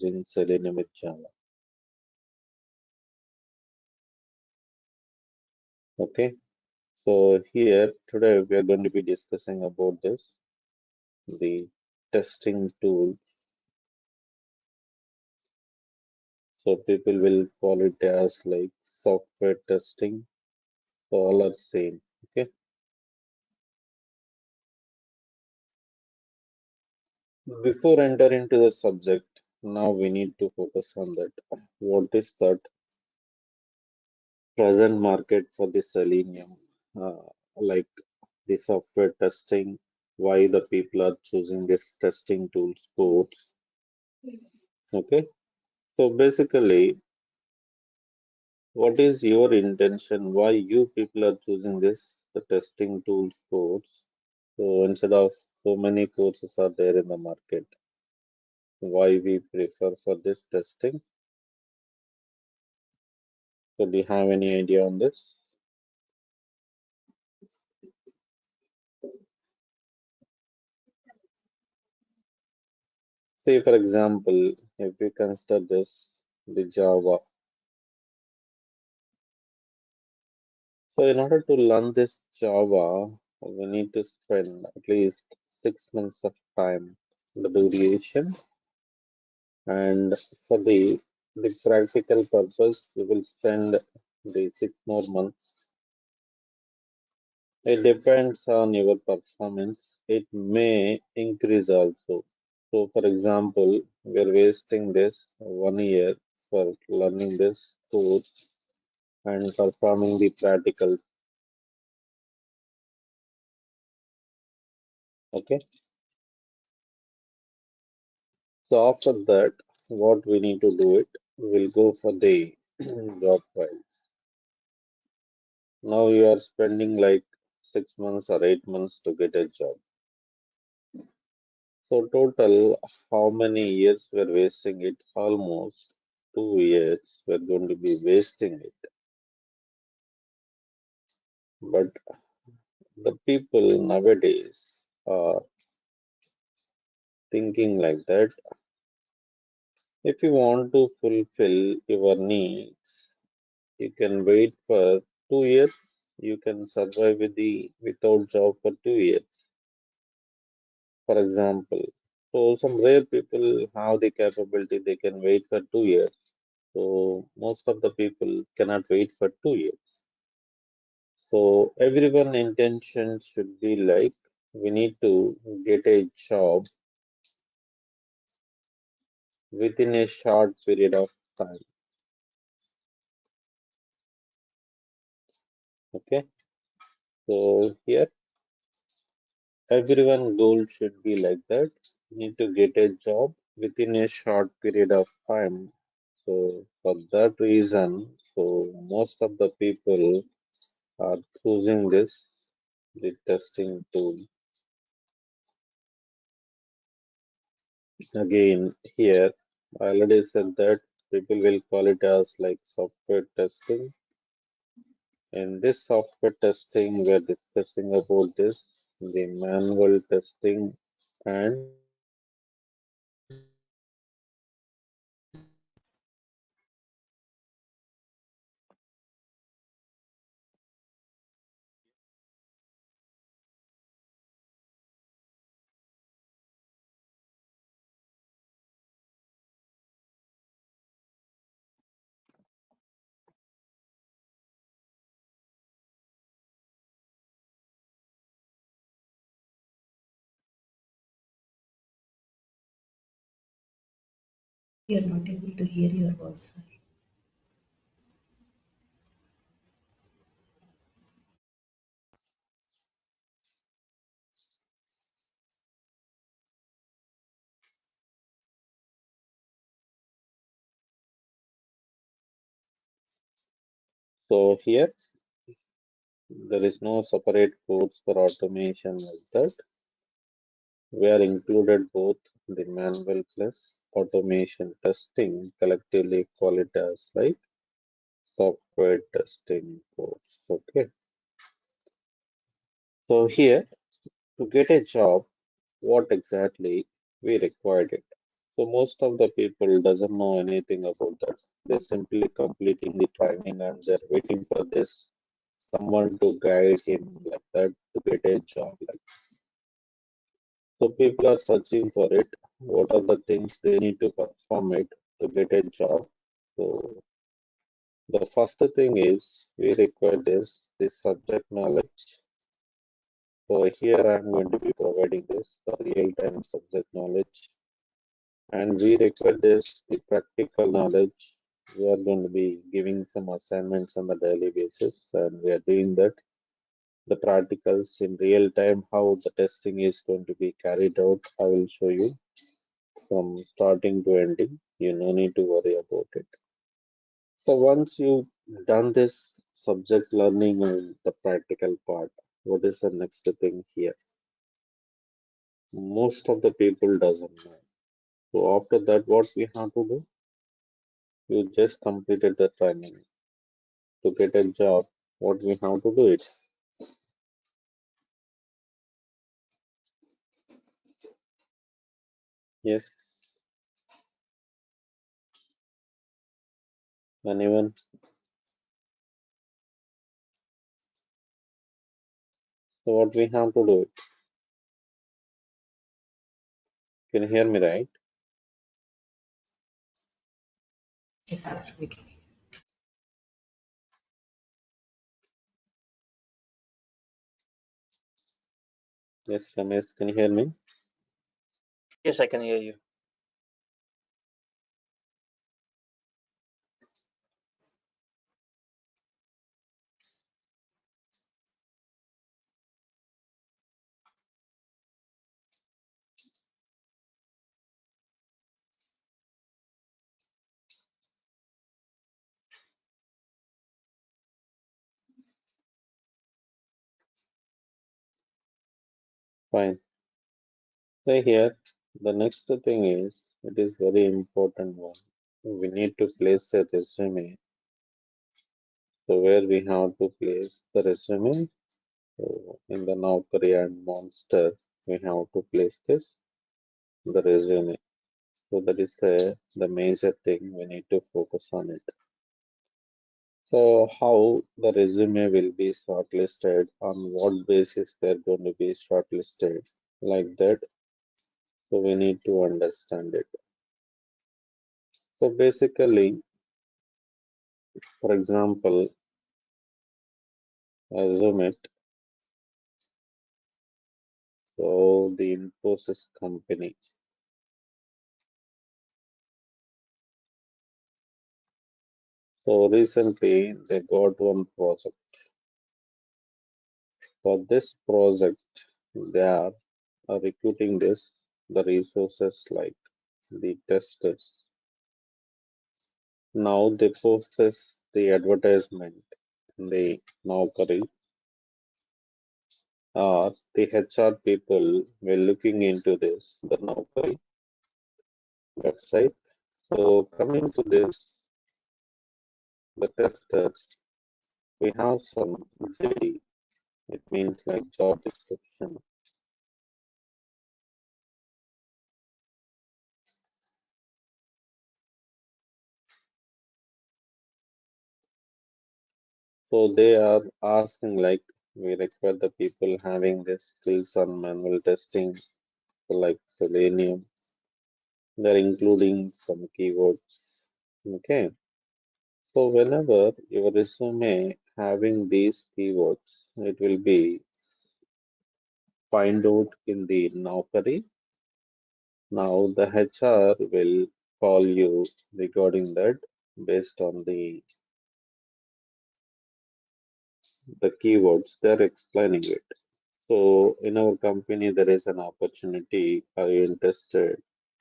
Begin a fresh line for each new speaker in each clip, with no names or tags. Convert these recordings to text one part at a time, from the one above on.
using Selenium with Java. Okay, so here today we are going to be discussing about this, the testing tool. So people will call it as like software testing. So all are same. Okay. Before enter into the subject, now we need to focus on that. What is that present market for the Selenium? Like the software testing, why the people are choosing this testing tool sports. Okay. So basically, what is your intention? Why you people are choosing this the testing tools course? So instead of so many courses are there in the market, why we prefer for this testing? So do you have any idea on this? Say for example, if we consider this the Java. So in order to learn this Java, we need to spend at least 6 months of time, the duration, and for the practical purpose, we will spend the 6 more months. It depends on your performance. It may increase also. So, for example, we are wasting this 1 year for learning this course and performing the practical. Okay. So after that, what we need to do it, we'll go for the job files. Now you are spending like 6 months or 8 months to get a job. So total, how many years we're wasting it? Almost 2 years we're going to be wasting it. But the people nowadays are thinking like that. If you want to fulfill your needs, you can wait for 2 years. You can survive without job for 2 years, for example. So some rare people have the capability they can wait for 2 years. So most of the people cannot wait for 2 years. So everyone intention should be like we need to get a job within a short period of time. Okay. So here everyone goal should be like that. You need to get a job within a short period of time. So for that reason, so most of the people are choosing this the testing tool. Again, here I already said that people will call it as like software testing. In this software testing, we are discussing about this, the manual testing and
We are not able to hear your voice, sir.
so here there is no separate codes for automation like that. We are included both the manual plus automation testing collectively call it as like software testing course. Okay. So here to get a job, what exactly we required it. So most of the people doesn't know anything about that. They're simply completing the training and they're waiting for this someone to guide him like that to get a job. Like so, people are searching for it. What are the things they need to perform it to get a job? So the first thing is we require this subject knowledge. So here I'm going to be providing this the real-time subject knowledge, and we require this the practical knowledge. We are going to be giving some assignments on a daily basis, and we are doing that. The practicals in real time, how the testing is going to be carried out, I will show you from starting to ending. You no need to worry about it. So once you've done this subject learning and the practical part, what is the next thing here? Most of the people doesn't know. So after that, what we have to do? You just completed the training to get a job. What we have to do it? Yes, anyone? So what we have to do it? Can you hear me right?
Yes, sir. We can.
Yes, Ramesh, can you hear me?
Yes, I can hear you.
Fine. So here, the next thing is, it is very important one. We need to place a resume. So where we have to place the resume? So in the Naukri and Monster, we have to place this, the resume. So that is the major thing we need to focus on it. So how the resume will be shortlisted, on what basis they're going to be shortlisted, like that. So we need to understand it. So basically, for example, assume it. So the Infosys company. So recently they got one project. For this project, they are recruiting the resources like the testers. Now they post the advertisement in the Naukri. The HR people were looking into this, the Naukri website. So coming to this, the testers, we have some JD. It means like job description. So they are asking like we require the people having this skills on manual testing, so like Selenium. They're including some keywords. Okay. So whenever your resume having these keywords, it will be find out in the Naukri. Now the HR will call you regarding that based on the keywords they're explaining it. So in our company there is an opportunity. Are you interested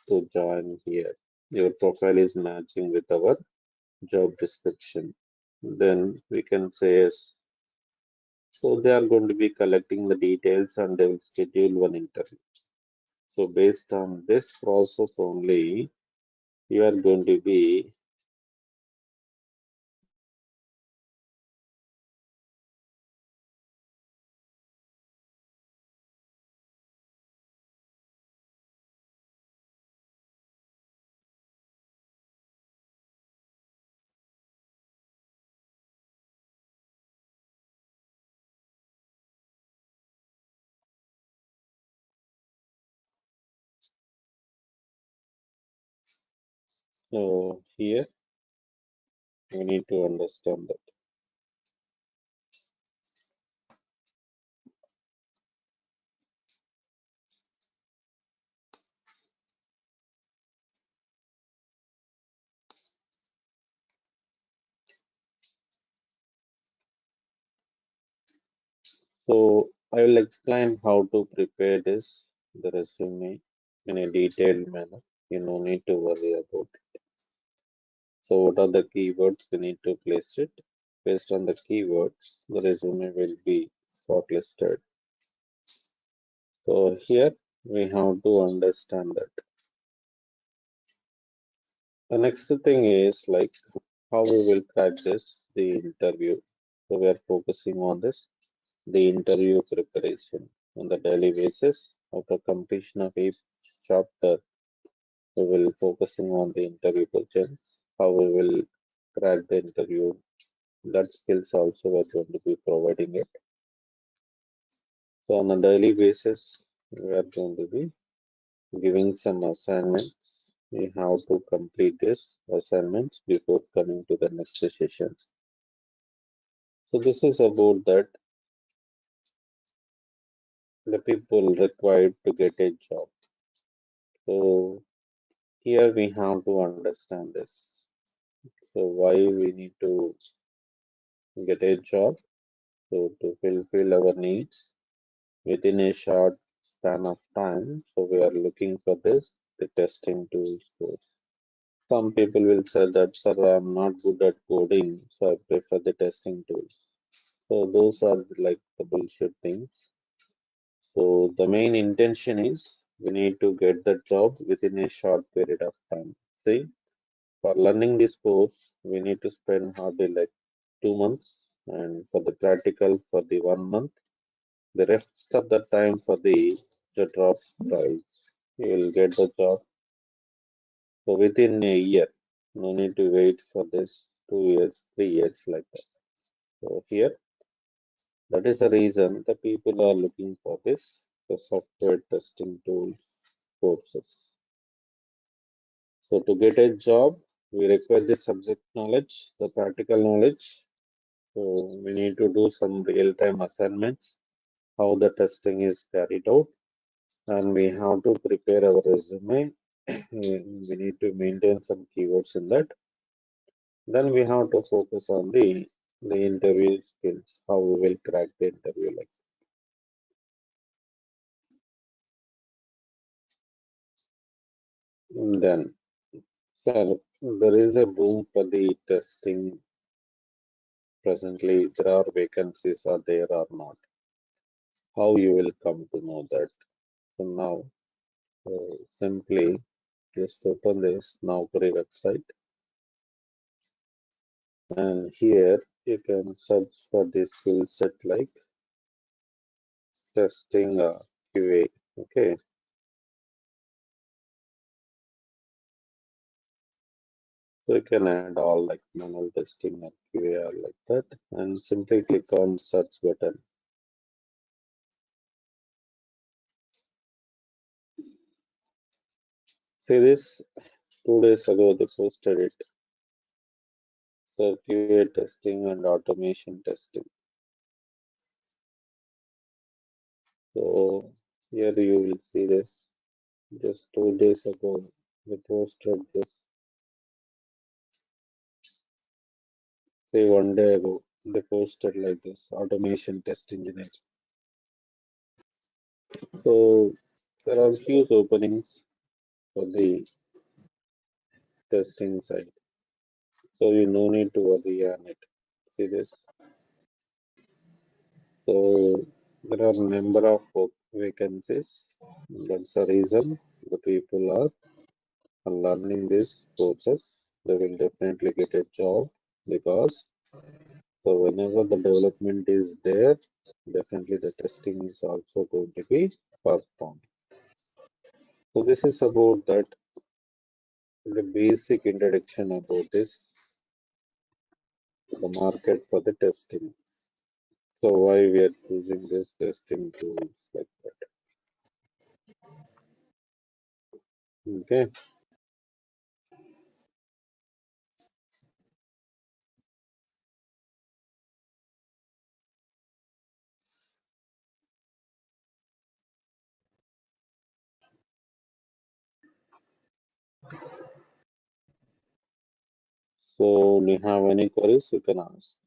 to join here? Your profile is matching with our job description. Then we can say yes. So they are going to be collecting the details and they will schedule one interview. So based on this process only, you are going to be So here we need to understand that. So I will explain how to prepare this, the resume, in a detailed manner. You no need to worry about it. So what are the keywords we need to place it? Based on the keywords, the resume will be shortlisted. So here we have to understand that. The next thing is like how we will crack this, the interview. So we are focusing on this, the interview preparation on the daily basis. After completion of each chapter, we will focusing on the interview questions, how we will crack the interview. That skills also we are going to be providing it. So on a daily basis, we are going to be giving some assignments. We have to complete this assignments before coming to the next session. So this is about that the people required to get a job. So here we have to understand this. So why we need to get a job? So to fulfill our needs within a short span of time. So we are looking for this, the testing tools course. Some people will say that, sir, I'm not good at coding, so I prefer the testing tools. So those are like the bullshit things. So the main intention is we need to get the job within a short period of time. See, for learning this course, we need to spend hardly like 2 months, and for the practical for the 1 month. The rest of the time for the job trials. You will get the job. So within a year. No need to wait for this 2 years, 3 years like that. So here, that is the reason the people are looking for this, the software testing tools courses. So to get a job, we require the subject knowledge, the practical knowledge. So we need to do some real-time assignments, how the testing is carried out, and we have to prepare our resume. We need to maintain some keywords in that. Then we have to focus on the interview skills, how we will crack the interview like. Then, so there is a boom for the testing presently. There are vacancies, are there or not? How you will come to know that? So now, simply just open this Naukri website, and here you can search for the skill set like testing QA. Okay, so you can add all like manual testing and QA or like that, and simply click on search button. See this? 2 days ago they posted it. So QA testing and automation testing. So here you will see this. Just 2 days ago they posted this. Say 1 day ago they posted like this automation test engineer. So there are huge openings for the testing side. So you no need to worry on it. See this? So there are number of vacancies. That's the reason the people are learning these courses. They will definitely get a job because so whenever the development is there, definitely the testing is also going to be performed. So this is about that the basic introduction about this the market for the testing. So why we are choosing this testing tools like that. Okay. So, do you have any queries? You can ask.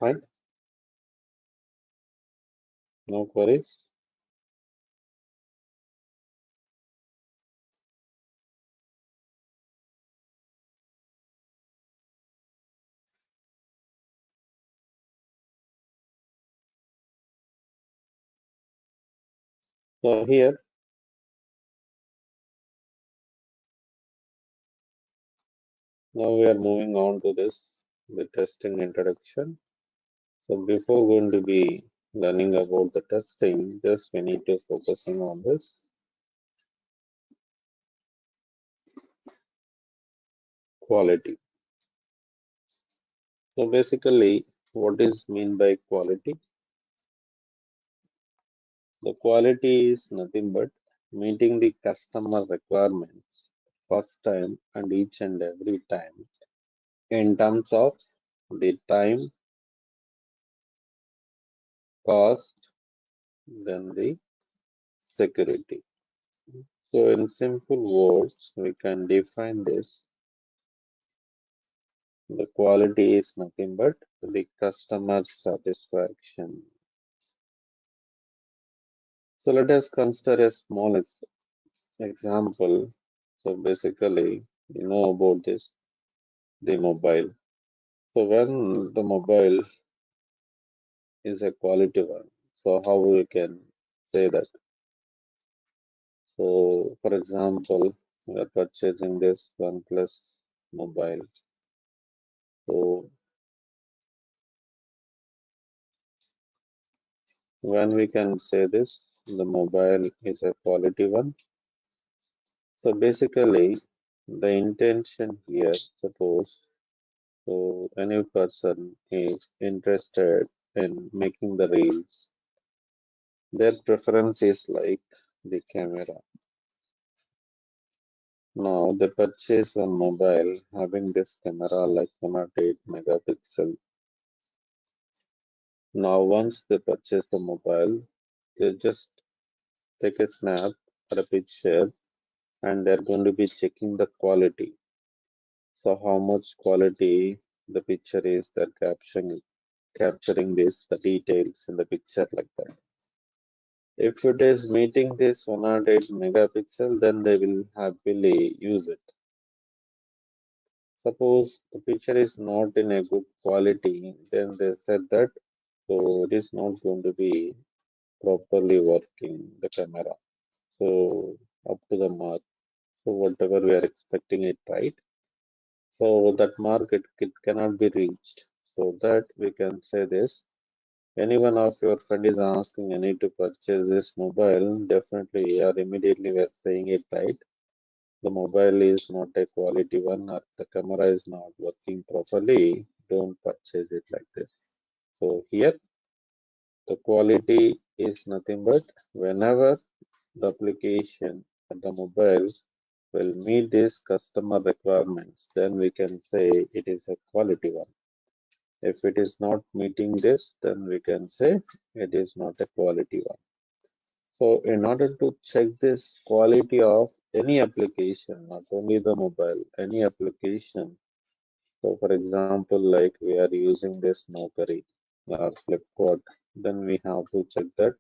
Fine. No queries. So here, now we are moving on to this, the testing introduction. So before going to be learning about the testing, just we need to focusing on this quality. So basically, what is mean by quality? The quality is nothing but meeting the customer requirements first time and each and every time in terms of the time, cost, then the security. So in simple words, we can define this. The quality is nothing but the customer satisfaction. So let us consider a small example. So basically, you know about this, the mobile. So when the mobile is a quality one, so how we can say that? So for example, we are purchasing this OnePlus mobile. So when we can say this, the mobile is a quality one. So basically, the intention here, suppose, so any person is interested in making the reels, their preference is like the camera. Now they purchase one mobile having this camera like 108 megapixel. Now once they purchase the mobile, they just take a snap or a picture and they're going to be checking the quality. So how much quality the picture is, they're capturing this, the details in the picture like that. If it is meeting this 108 megapixel, then they will happily use it. Suppose the picture is not in a good quality, then they said that so it is not going to be properly working the camera. So up to the mark. So whatever we are expecting it right. So that mark it cannot be reached. So that we can say this. Any one of your friend is asking, I need to purchase this mobile, definitely or immediately we are saying it right. The mobile is not a quality one or the camera is not working properly, don't purchase it like this. So here the quality is nothing but whenever the application or the mobile will meet these customer requirements, then we can say it is a quality one. If it is not meeting this, then we can say it is not a quality one. So in order to check this quality of any application, not only the mobile, any application. So for example, like we are using this Naukri or Flipkart, then we have to check that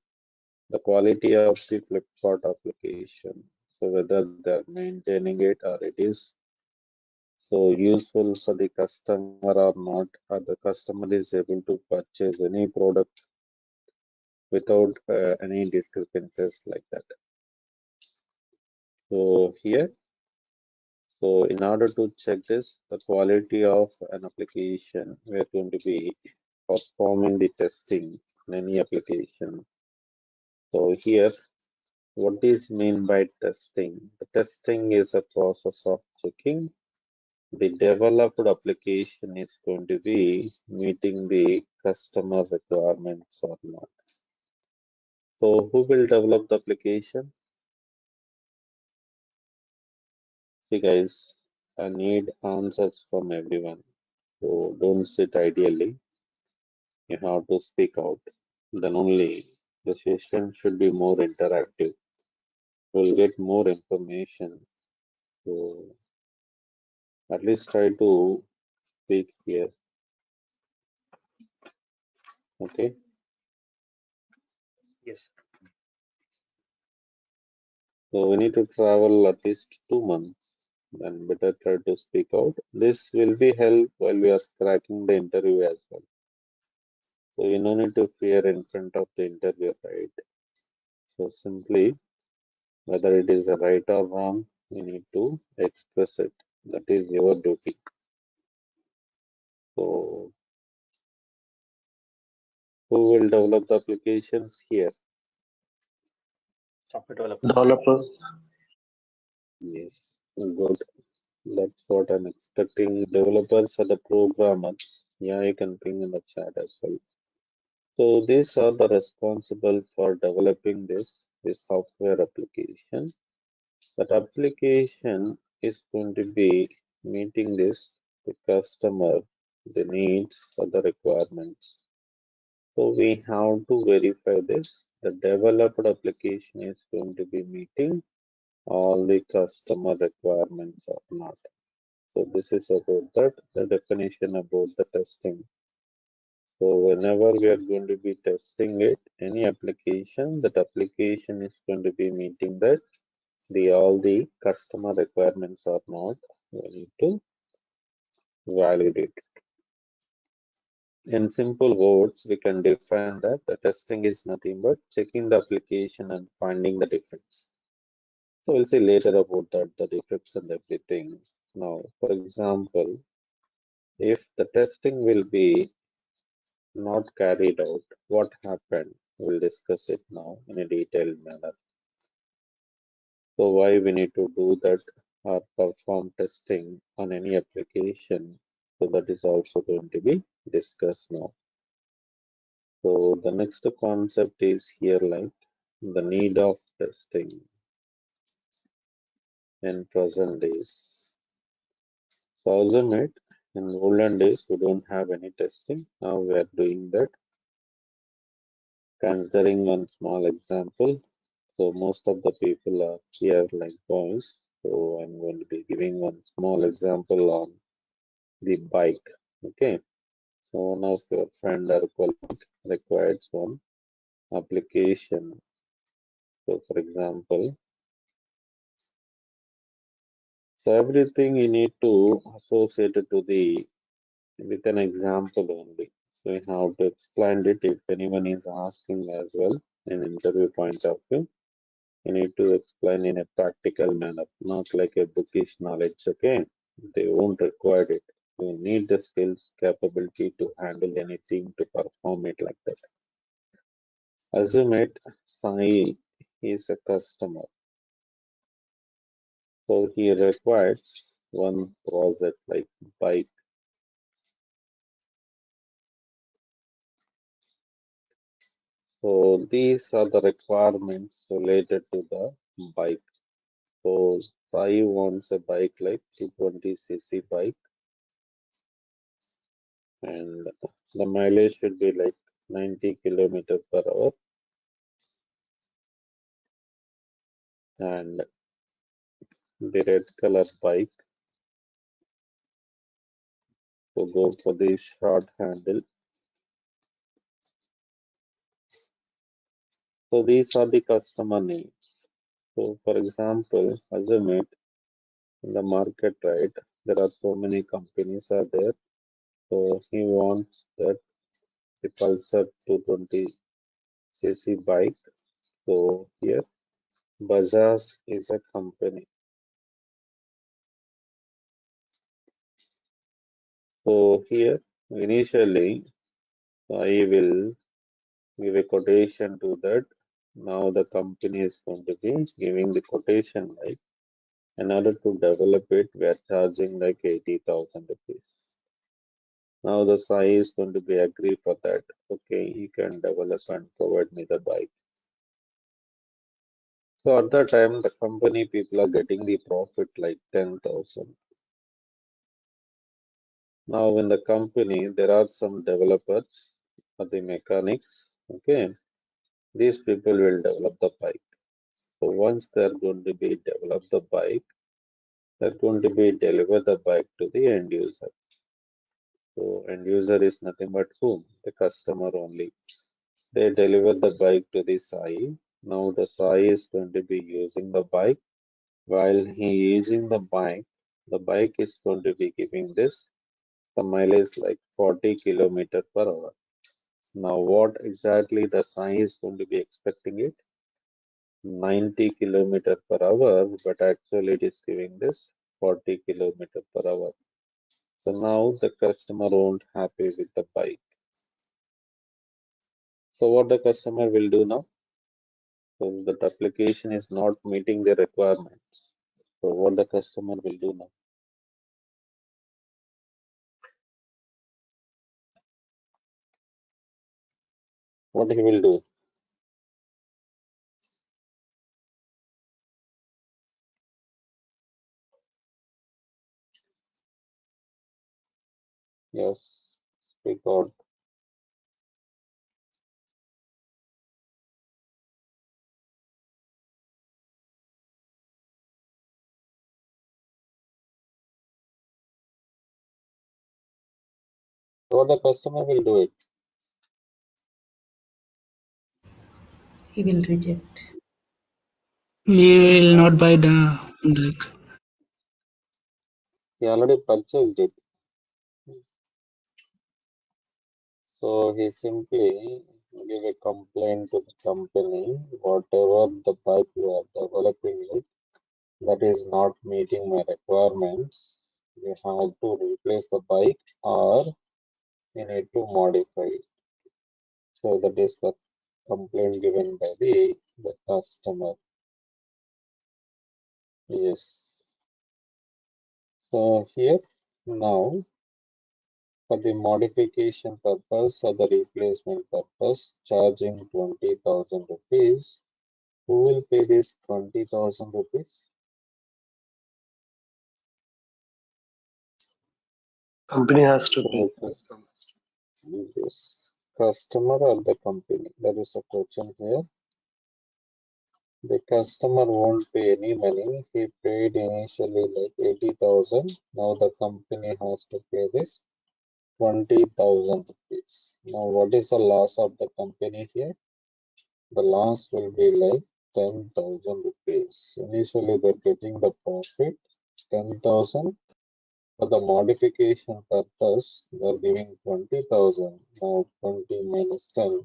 the quality of the Flipkart application. So whether they're maintaining it or it is so useful for the customer or not, or the customer is able to purchase any product without any discrepancies like that. So here, so in order to check this, the quality of an application, we are going to be performing the testing in any application. So here, what is mean by testing? The testing is a process of checking the developed application is going to be meeting the customer requirements or not. So who will develop the application? See guys, I need answers from everyone. So don't sit ideally. You have to speak out. Then only the session should be more interactive. You'll get more information. So at least try to speak here. Okay.
Yes.
So we need to travel at least 2 months. Then better try to speak out. This will be help while we are cracking the interview as well. So you no need to fear in front of the interview, right? So simply whether it is right or wrong, you need to express it. That is your duty. So who will develop the applications here?
Software developer.
Developer.
Yes, good. That's what I'm expecting. Developers are the programmers. Yeah, you can ping in the chat as well. So these are the responsible for developing this software application. That application is going to be meeting the customer, the needs or the requirements. So we have to verify this. The developed application is going to be meeting all the customer requirements or not. So this is about that, the definition about the testing. So whenever we are going to be testing it, any application, that application is going to be meeting that the all the customer requirements or not. We need to validate. In simple words, we can define that the testing is nothing but checking the application and finding the defects. So we'll see later about that, the defects and everything. Now, for example, if the testing will be not carried out, what happened? We'll discuss it now in a detailed manner. So why we need to do that or perform testing on any application? So that is also going to be discussed now. So the next concept is here like the need of testing in present days. So assume it in olden days we don't have any testing. Now we are doing that. Considering one small example. So most of the people are here like boys. So I'm going to be giving one small example on the bike. Okay. So one of your friend or colleague requires one application. So for example, so everything you need to associate it to the with an example only. So you have to explain it if anyone is asking as well in interview point of view. You need to explain in a practical manner, not like a bookish knowledge, okay? They won't require it. You need the skills, capability to handle anything, to perform it like that. Assume it, Sai is a customer. So he requires one project like bike. So these are the requirements related to the bike. So Sai wants a bike like 220cc bike and the mileage should be like 90 kilometers per hour and the red color bike to go for the short handle. So these are the customer needs. So for example, assume it in the market, right? There are so many companies are there. So he wants that the Pulsar 220cc bike. So here Bajaj is a company. So here initially I will give a quotation to that. Now the company is going to be giving the quotation like in order to develop it, we are charging like 80,000 rupees. Now the Sai is going to be agree for that. Okay, you can develop and provide me the bike. So at that time, the company people are getting the profit like 10,000. Now in the company, there are some developers or the mechanics. Okay, these people will develop the bike. So once they're going to be develop the bike, they're going to be deliver the bike to the end user. So end user is nothing but whom? The customer only. They deliver the bike to the Sai. Now the Sai is going to be using the bike. While he using the bike is going to be giving this the mileage like 40 kilometers per hour. Now what exactly the Sai is going to be expecting it? 90 kilometers per hour, but actually it is giving this 40 kilometers per hour. So now the customer won't happy with the bike. So what the customer will do now? So that application is not meeting the requirements. So what the customer will do now? What he will do? Yes, speak out. So what the customer will do it?
He will reject.
We will
No,
not buy the like
he already purchased it. So he simply give a complaint to the company, whatever the bike you are developing it, that is not meeting my requirements. You have to replace the bike or you need to modify it. So that is the complaint given by the customer. Yes. So here now for the modification purpose or the replacement purpose, charging 20,000 rupees. Who will pay this 20,000 rupees?
Company has to pay.
So, yes, customer or the company? That is a question here. The customer won't pay any money. He paid initially like 80,000. Now the company has to pay this 20,000 rupees. Now what is the loss of the company here? The loss will be like 10,000 rupees. Initially they're getting the profit 10,000. For the modification purpose, they're giving 20,000. Now 20 minus 10,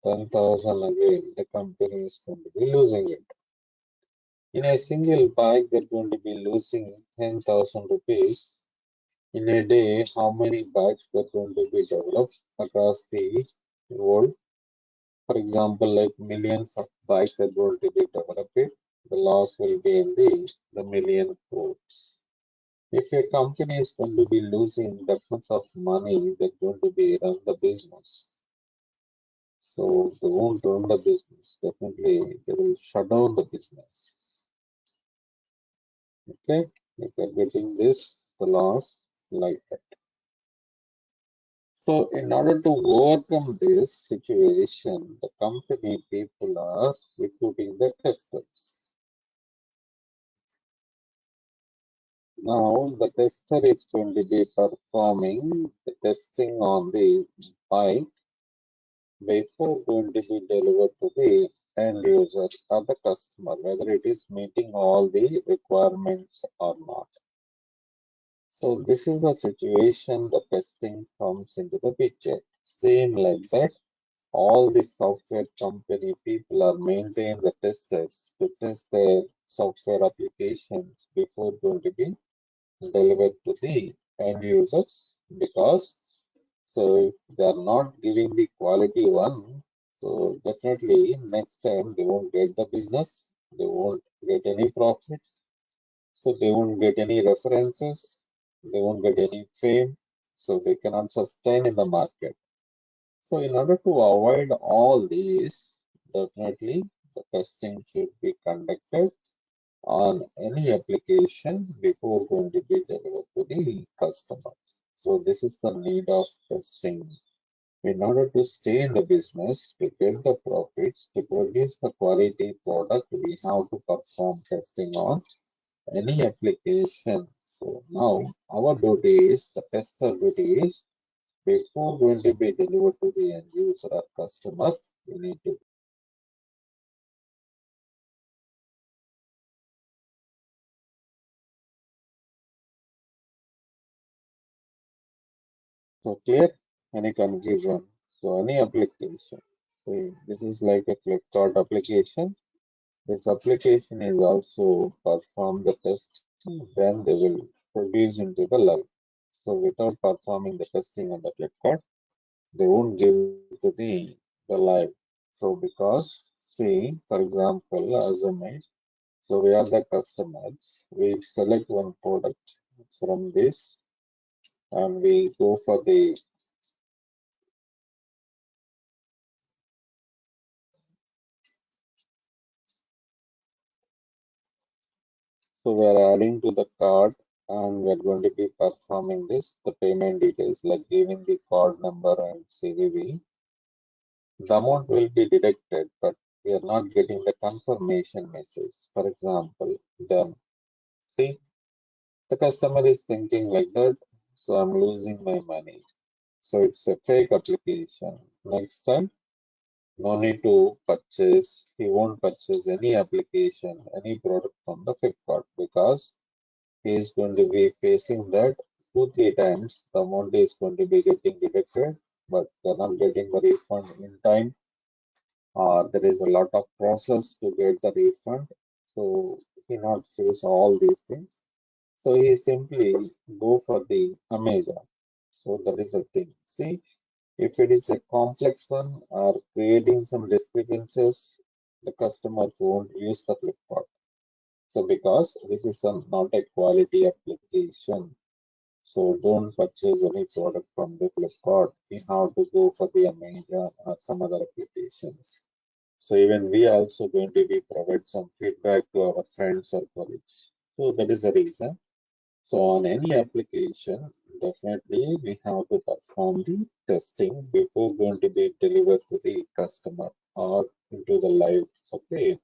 10,000 again. The company is going to be losing it. In a single bike, they're going to be losing 10,000 rupees. In a day, how many bikes they're going to be developed across the world? For example, like millions of bikes are going to be developed. The loss will be in the million crores. If a company is going to be losing that much of money, they're going to be run the business. So they won't run the business. Definitely, they will shut down the business. Okay, if you're getting this, the loss like that. So in order to overcome this situation, the company people are recruiting the testers. Now the tester is going to be performing the testing on the bike before going to be delivered to the end user or the customer, whether it is meeting all the requirements or not. So this is a situation the testing comes into the picture. Same like that, all the software company people are maintaining the testers to test their software applications before going to be delivered to the end users, because so if they are not giving the quality one, so definitely next time they won't get the business, they won't get any profits, so they won't get any references, they won't get any fame, so they cannot sustain in the market. So in order to avoid all these, definitely the testing should be conducted on any application before going to be delivered to the customer. So this is the need of testing. In order to stay in the business, to get the profits, to produce the quality product, we have to perform testing on any application. So now our duty is, the tester duty is, before going to be delivered to the end user or customer, we need to. So clear? Any confusion? So any application. So this is like a Flipkart application. This application is also perform the test, then they will produce into the live. So without performing the testing on the Flipkart, they won't give to the live. So because see, for example, as a made, so we are the customers, we select one product from this and we go for the, so we are adding to the cart and we are going to be performing this, the payment details like giving the card number and CVV. The amount will be deducted, but we are not getting the confirmation message. For example, done. See, the customer is thinking like that, so I'm losing my money. So it's a fake application. Next time, no need to purchase. He won't purchase any application, any product from the Flipkart because he is going to be facing that 2, 3 times. The amount is going to be getting deducted, but they're not getting the refund in time. There is a lot of process to get the refund. So he not face all these things. So he simply go for the Amazon. So that is the thing. See, if it is a complex one or creating some discrepancies, the customers won't use the Flipkart. So because this is not a quality application, so don't purchase any product from the Flipkart. We have to go for the Amazon or some other applications. So even we also going to be provide some feedback to our friends or colleagues. So that is the reason. So on any application, definitely we have to perform the testing before going to be delivered to the customer or into the live. Okay.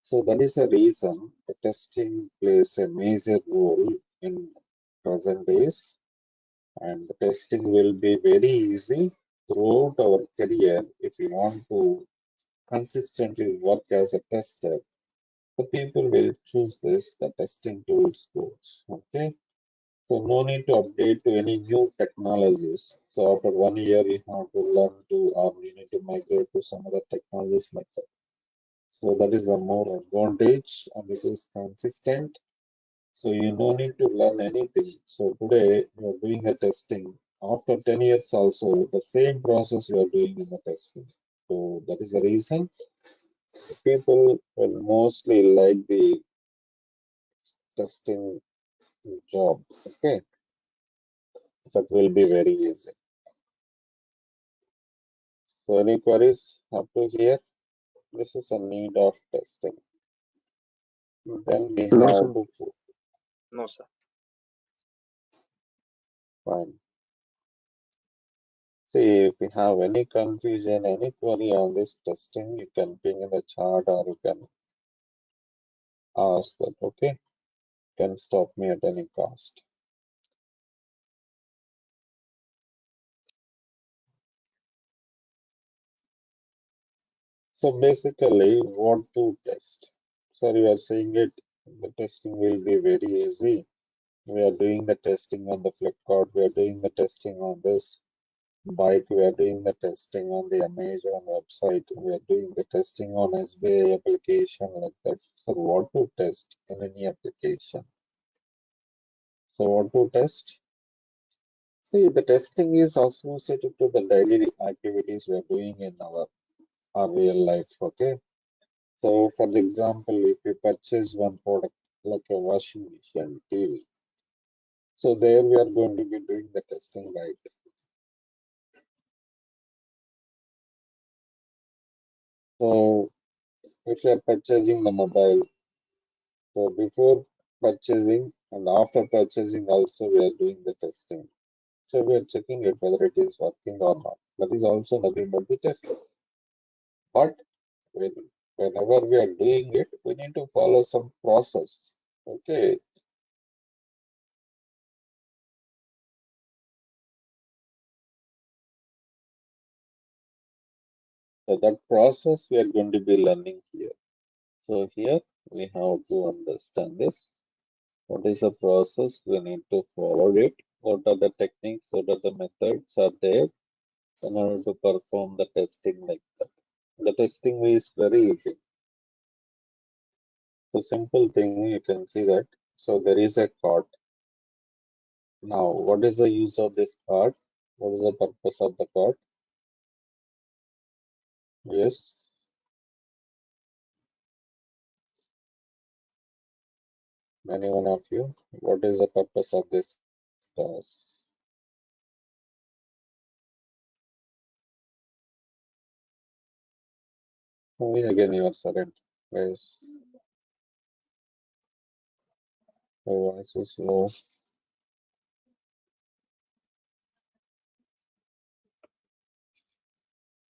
So that is the reason the testing plays a major role in present days, and the testing will be very easy throughout our career if we want to consistently work as a tester. The people will choose this, the testing tools course. Okay. So no need to update to any new technologies. So after 1 year, you have to learn to, or you need to migrate to some other technologies like that. So that is the more advantage, and it is consistent. So you no need to learn anything. So today you are doing the testing. After 10 years also, the same process you are doing in the testing. So that is the reason people will mostly like the testing job. Okay, that will be very easy. So any queries up to here? This is a need of testing. Then we
No,
have
sir.
to
No, sir.
find. See, if you have any confusion, any query on this testing, you can ping in the chat or you can ask that. Okay, you can stop me at any cost. So basically, what to test? Sir, you are saying it. The testing will be very easy. We are doing the testing on the Flipkart. We are doing the testing on this bike. We are doing the testing on the Amazon website. We are doing the testing on SBI application like that. So what to test in any application? So what to test? See, the testing is associated to the daily activities we are doing in our real life. Okay. So for the example, if you purchase one product like a washing machine, TV, so there we are going to be doing the testing, right? So if you are purchasing the mobile, so before purchasing and after purchasing also we are doing the testing. So we are checking it whether it is working or not. That is also nothing but the testing. But whenever we are doing it, we need to follow some process. Okay. So that process we are going to be learning here. So here we have to understand this. What is the process? We need to follow it. What are the techniques? What are the methods are there in order to perform the testing like that? The testing is very easy. The simple thing you can see that. So there is a card. Now, what is the use of this card? What is the purpose of the card? Yes. Any one of you, what is the purpose of this class? Again, you are silent. Yes, your voice is low.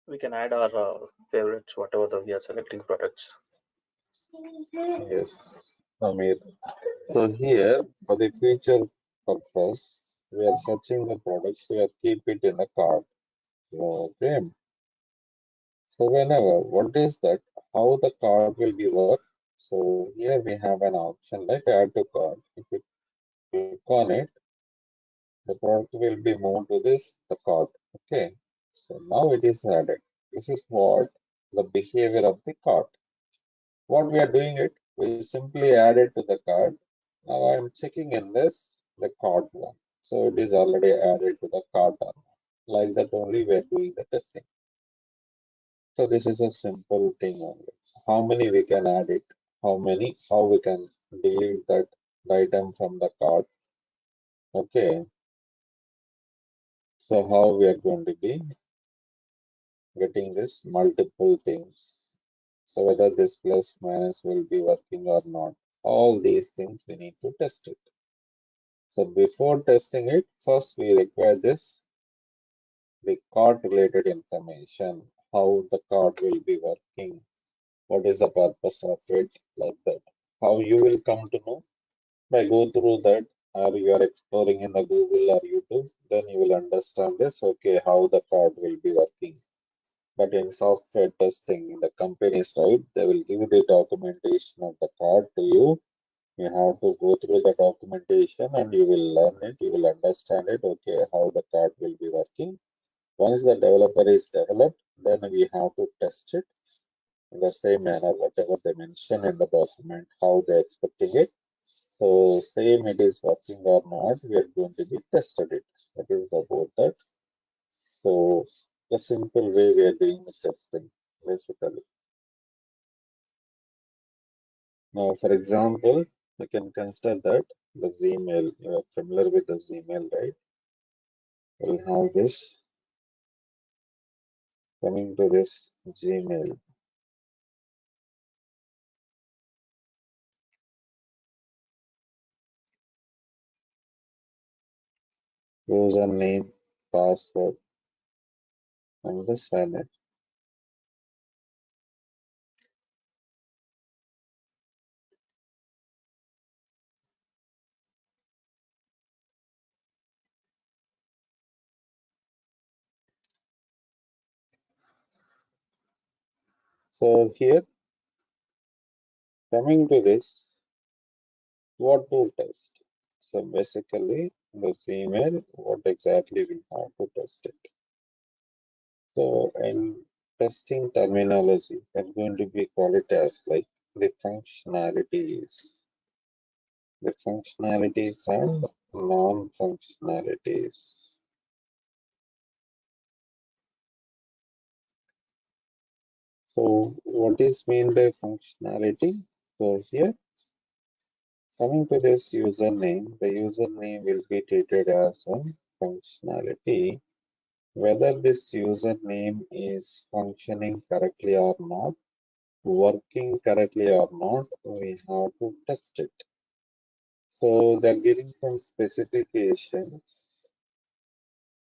We can add our favorites, whatever we are selecting products.
Yes, Amir. So here, for the future purpose, we are searching the products. We are keep it in a cart. Okay. So whenever, what is that? How the card will be work? So here we have an option like add to cart. If you click on it, the product will be moved to this the cart. Okay. So now it is added. This is what the behavior of the cart. What we are doing it, we simply add it to the cart. Now I am checking in this the cart one. So it is already added to the cart. Like that only we are doing the testing. So this is a simple thing only. How many we can add it? How we can delete that item from the cart? Okay. So how we are going to be getting this multiple things. So whether this plus minus will be working or not. All these things we need to test it. So before testing it, first we require the card related information, how the card will be working, what is the purpose of it, like that. How you will come to know by go through that, or you are exploring in the Google or YouTube, then you will understand this, okay, how the card will be working. But in software testing, in the company's right, they will give the documentation of the card to you. You have to go through the documentation and you will learn it, you will understand it, okay, how the card will be working. Once the developer is developed, then we have to test it in the same manner, whatever they mention in the document, how they're expecting it. So same it is working or not, we are going to be tested it. That is about that. So the simple way we are doing the testing, basically. Now, for example, we can consider that the Gmail, you are familiar with the Gmail, right? We'll have this coming to this Gmail. Username, password, and the sign. So here, coming to this, what to test? So basically, the email, what exactly we have to test it. So in testing terminology, I'm going to be call it as like the functionalities and non-functionalities. So what is mean by functionality? So here, coming to this username, the username will be treated as a functionality. Whether this username is functioning correctly or not, working correctly or not, we have to test it. So they're giving some specifications.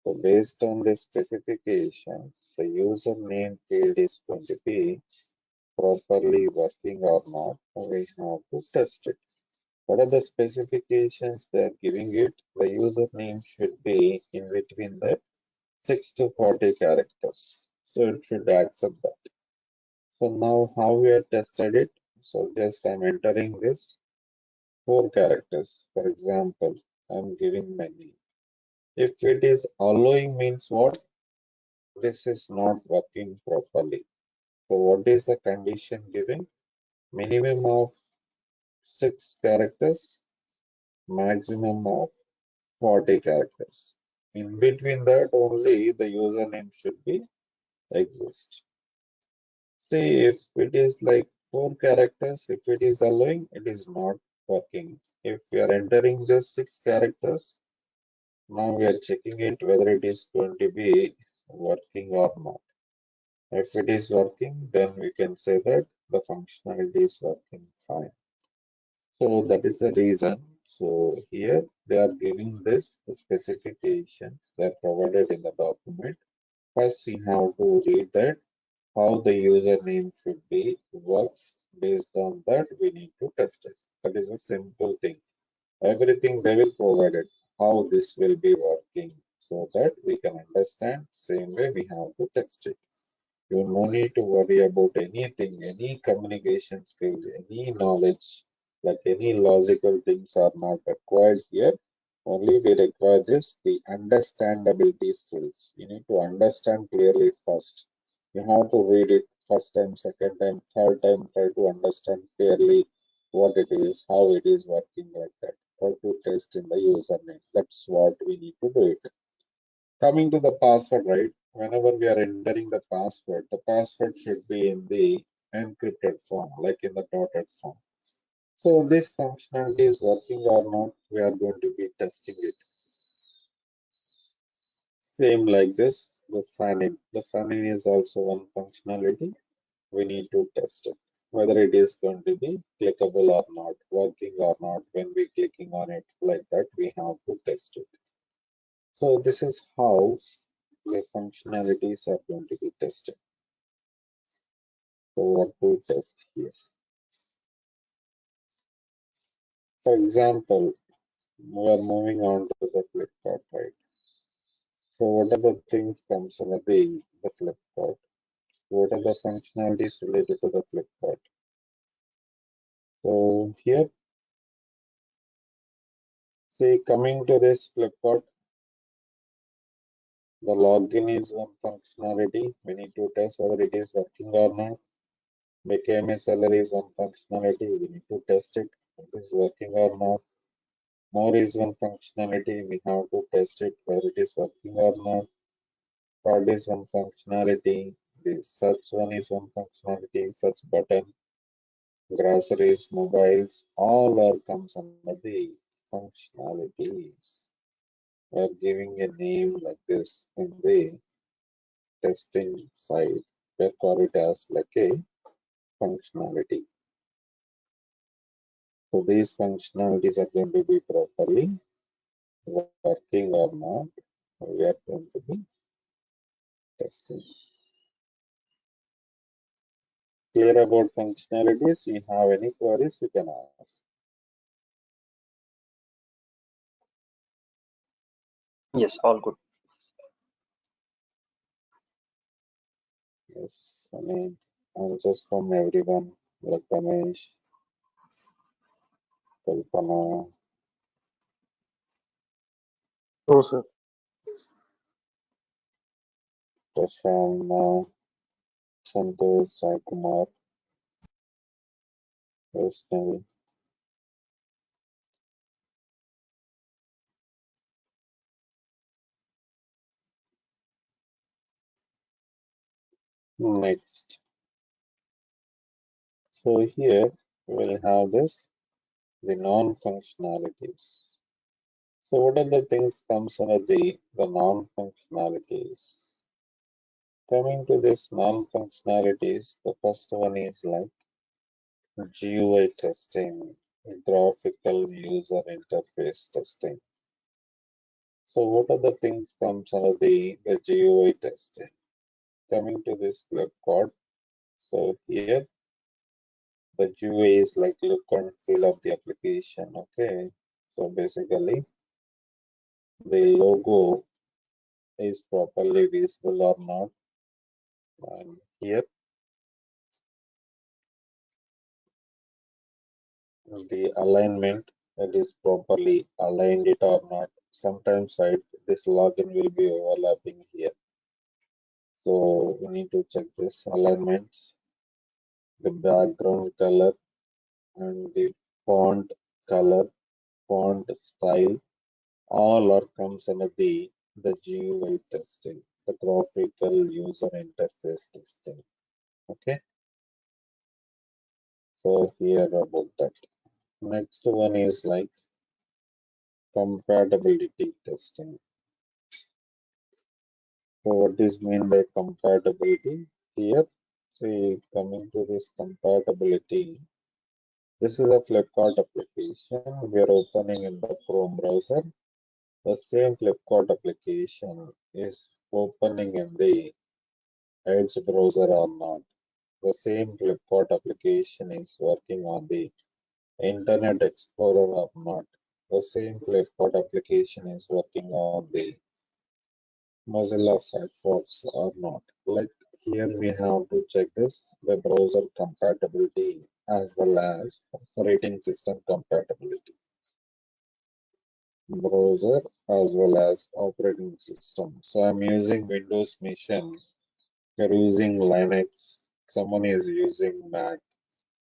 So based on the specifications, the username field is going to be properly working or not. We have to test it. What are the specifications they are giving it? The username should be in between the 6 to 40 characters. So it should accept that. So now how we have tested it? So just I'm entering this 4 characters. For example, I'm giving my name. If it is allowing means what? This is not working properly. So what is the condition given? Minimum of 6 characters, maximum of 40 characters. In between that only the username should be exist. See, if it is like 4 characters, if it is allowing, it is not working. If we are entering the 6 characters, now we are checking it whether it is going to be working or not. If it is working, then we can say that the functionality is working fine. So that is the reason. So here they are giving this the specifications that are provided in the document. First, we have to read that how the username should be works. Based on that, we need to test it. That is a simple thing. Everything they will provide it, how this will be working, so that we can understand. Same way we have to test it. You no need to worry about anything, any communication skill, any knowledge, like any logical things are not required here. Only we require just the understandability skills. You need to understand clearly first. You have to read it first time, second time, third time, try to understand clearly what it is, how it is working like that. How to test in the username. That's what we need to do it. Coming to the password, right? Whenever we are entering the password should be in the encrypted form, like in the dotted form. So this functionality is working or not, we are going to be testing it. Same like this, the sign in. The sign in is also one functionality. We need to test it, whether it is going to be clickable or not, working or not. When we clicking on it like that, we have to test it. So this is how the functionalities are going to be tested. So what to test here? For example, we are moving on to the Flipkart, right? So what are the things comes under the Flipkart? What are the functionalities related to the Flipkart? So here, say coming to this Flipkart, the login is one functionality. We need to test whether it is working or not. Became a seller is one functionality. We need to test it. If it is working or not. More is one functionality. We have to test it whether it is working or not. Card is one functionality. The search one is one functionality. Search button, groceries, mobiles, all are comes under the functionalities. We are giving a name like this in the testing side. We call it as like a functionality. So these functionalities are going to be properly working or not. We are going to be testing. Clear about functionalities? You have any queries, you can ask.
Yes, all good.
Yes, I mean, answers from everyone, like Ramesh, Kalpana,
No, sir.
Prashant, Santosh, Sai Kumar, Vaishnavi. Next. So here we'll have this, the non-functionalities. So what are the things comes under the non-functionalities? Coming to this non-functionalities, the first one is like GUI testing, graphical user interface testing. So what are the things comes under the GUI testing? Coming to this flip chart. So here the GUI is like look and feel of the application. Okay. So basically the logo is properly visible or not. And here the alignment, it is properly aligned it or not. Sometimes this login will be overlapping here. So we need to check this alignments, the background color and the font color, font style, all are comes under the GUI testing, the graphical user interface testing. Okay, so here about that. Next one is like compatibility testing. So what is mean by compatibility? Here, see, coming to this compatibility, this is a Flipkart application we are opening in the Chrome browser. The same Flipkart application is opening in the Edge browser or not. The same Flipkart application is working on the Internet Explorer or not. The same Flipkart application is working on the Mozilla Firefox or not. Like here we have to check this, the browser compatibility as well as operating system compatibility. Browser as well as operating system. So I'm using Windows Machine, you're using Linux, someone is using Mac.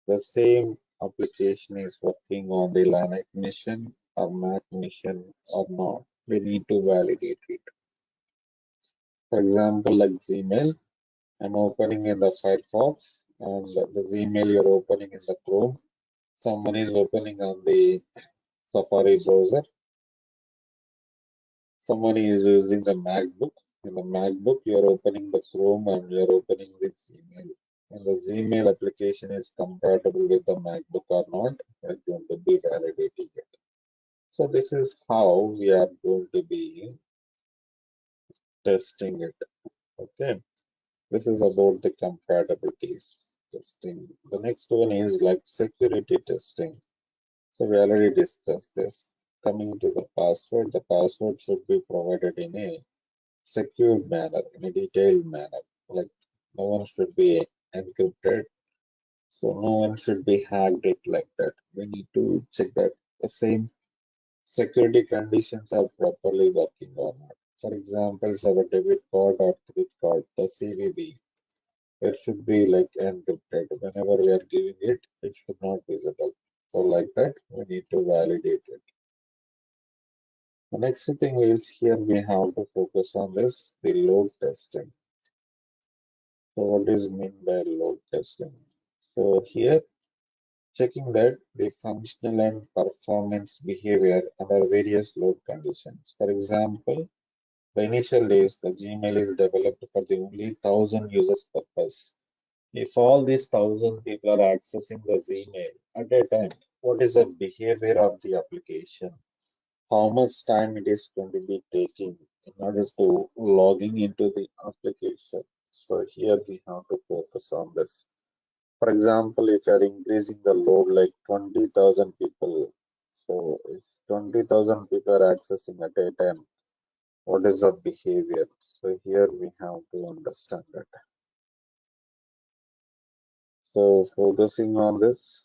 The same application is working on the Linux machine or Mac machine or not. We need to validate it. For example, like Gmail, I'm opening in the Firefox and the Gmail you're opening in the Chrome. Someone is opening on the Safari browser. Someone is using the MacBook. In the MacBook, you're opening the Chrome and you're opening the Gmail. And the Gmail application is compatible with the MacBook or not, we're going to be validating it. So this is how we are going to be testing it. Okay. This is about the compatibilities testing. The next one is like security testing. So we already discussed this. Coming to the password should be provided in a secured manner, in a detailed manner. Like no one should be encrypted, so no one should be hacked it like that. We need to check that the same security conditions are properly working or not. For example, our debit card or credit card, the CVV, it should be like encrypted. Whenever we are giving it, it should not be visible. So like that, we need to validate it. The next thing is here we have to focus on this, the load testing. So what is mean by load testing? So here checking that the functional and performance behavior under various load conditions. For example, the initial days the Gmail is developed for the only 1,000 users purpose. If all these 1,000 people are accessing the Gmail at a time, what is the behavior of the application? How much time it is going to be taking in order to logging into the application? So here we have to focus on this. For example, if you are increasing the load like 20,000 people, so if 20,000 people are accessing at a time, what is the behavior? So here we have to understand that. So focusing on this,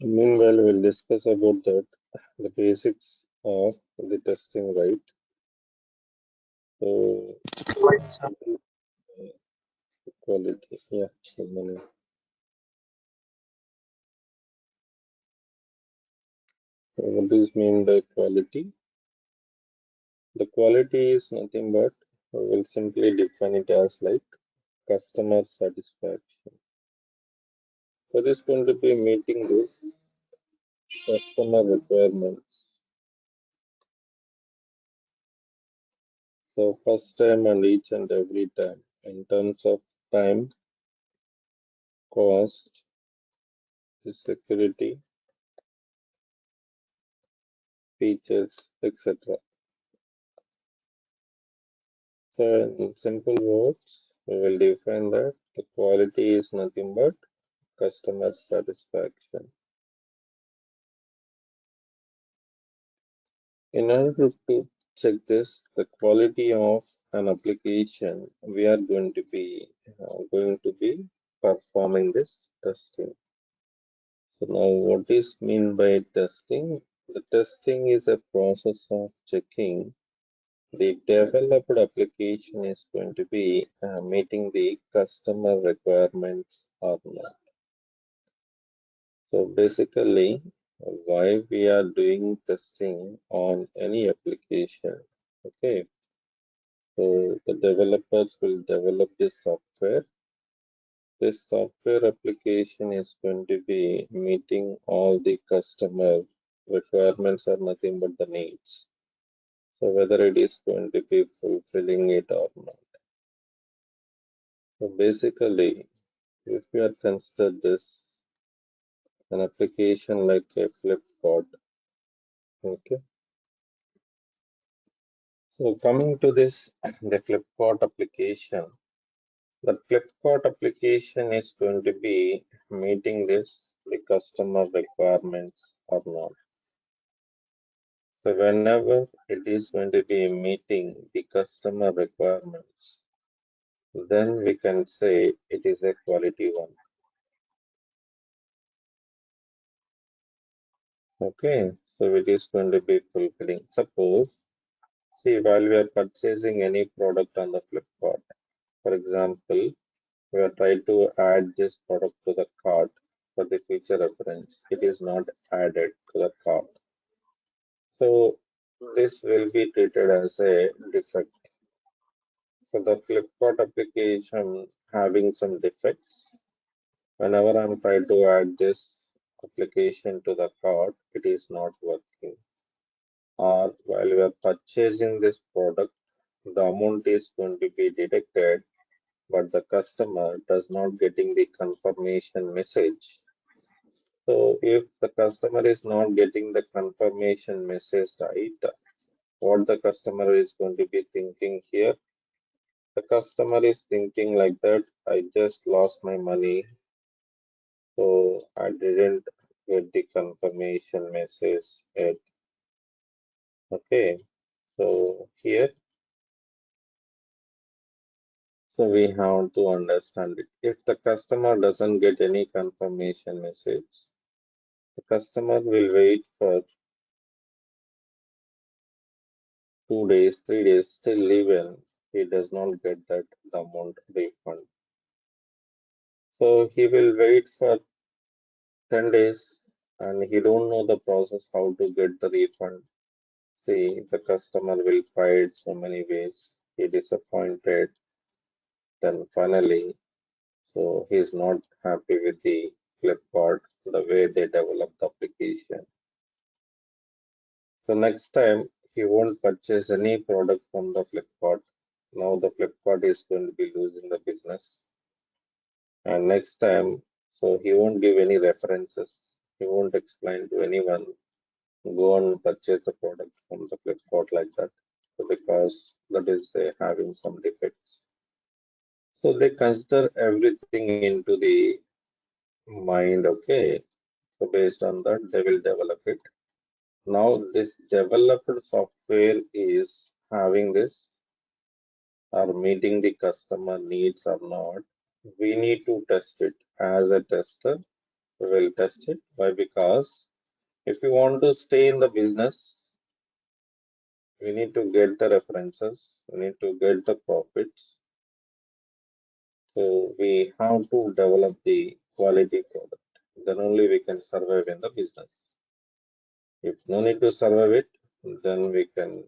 Meanwhile, we'll discuss about that, the basics of the testing, right? So,
Right, sir.
quality, yeah, good morning. So what does mean by quality? The quality is nothing but, we'll simply define it as like customer satisfaction. So this is going to be meeting this customer requirements. So first time and each and every time in terms of time, cost, security, features, etc. So in simple words, we will define that the quality is nothing but customer satisfaction. In order to check this, the quality of an application, we are going to be performing this testing. So now what is mean by testing? The testing is a process of checking the developed application is going to be meeting the customer requirements or not. So basically, why we are doing testing on any application? Okay, so the developers will develop this software. This software application is going to be meeting all the customer requirements or nothing but the needs. So whether it is going to be fulfilling it or not. So basically, if you are consider this an application like a Flipkart, okay. So coming to this, the Flipkart application, the Flipkart application is going to be meeting this the customer requirements or not. So whenever it is going to be meeting the customer requirements, then we can say it is a quality one. Okay, so it is going to be fulfilling. Suppose, see, while we are purchasing any product on the Flipkart, for example, we are trying to add this product to the cart for the future reference. It is not added to the cart. So this will be treated as a defect. So the Flipkart application having some defects. Whenever I'm trying to add this application to the cart, it is not working. Or while we are purchasing this product, the amount is going to be deducted, but the customer does not getting the confirmation message. So if the customer is not getting the confirmation message right, what the customer is going to be thinking here? The customer is thinking like that, I just lost my money, so I didn't get the confirmation message yet. Okay, so here, so we have to understand it. If the customer doesn't get any confirmation message, the customer will wait for 2 days, 3 days, still even he does not get that the amount refund. So he will wait for 10 days and he don't know the process how to get the refund. See, the customer will try it so many ways. He disappointed. Then finally, so he's not happy with the Flipkart, the way they develop the application. So next time he won't purchase any product from the Flipkart. Now the Flipkart is going to be losing the business. And next time, so he won't give any references. He won't explain to anyone, go and purchase the product from the Flipkart like that. So because that is having some defects. So they consider everything into the mind, okay. So based on that, they will develop it. Now this developed software is having this or meeting the customer needs or not. We need to test it as a tester. We will test it. Why? Because if you want to stay in the business, we need to get the references, we need to get the profits. So we have to develop the quality product. Then only we can survive in the business. If no need to survive it, then we can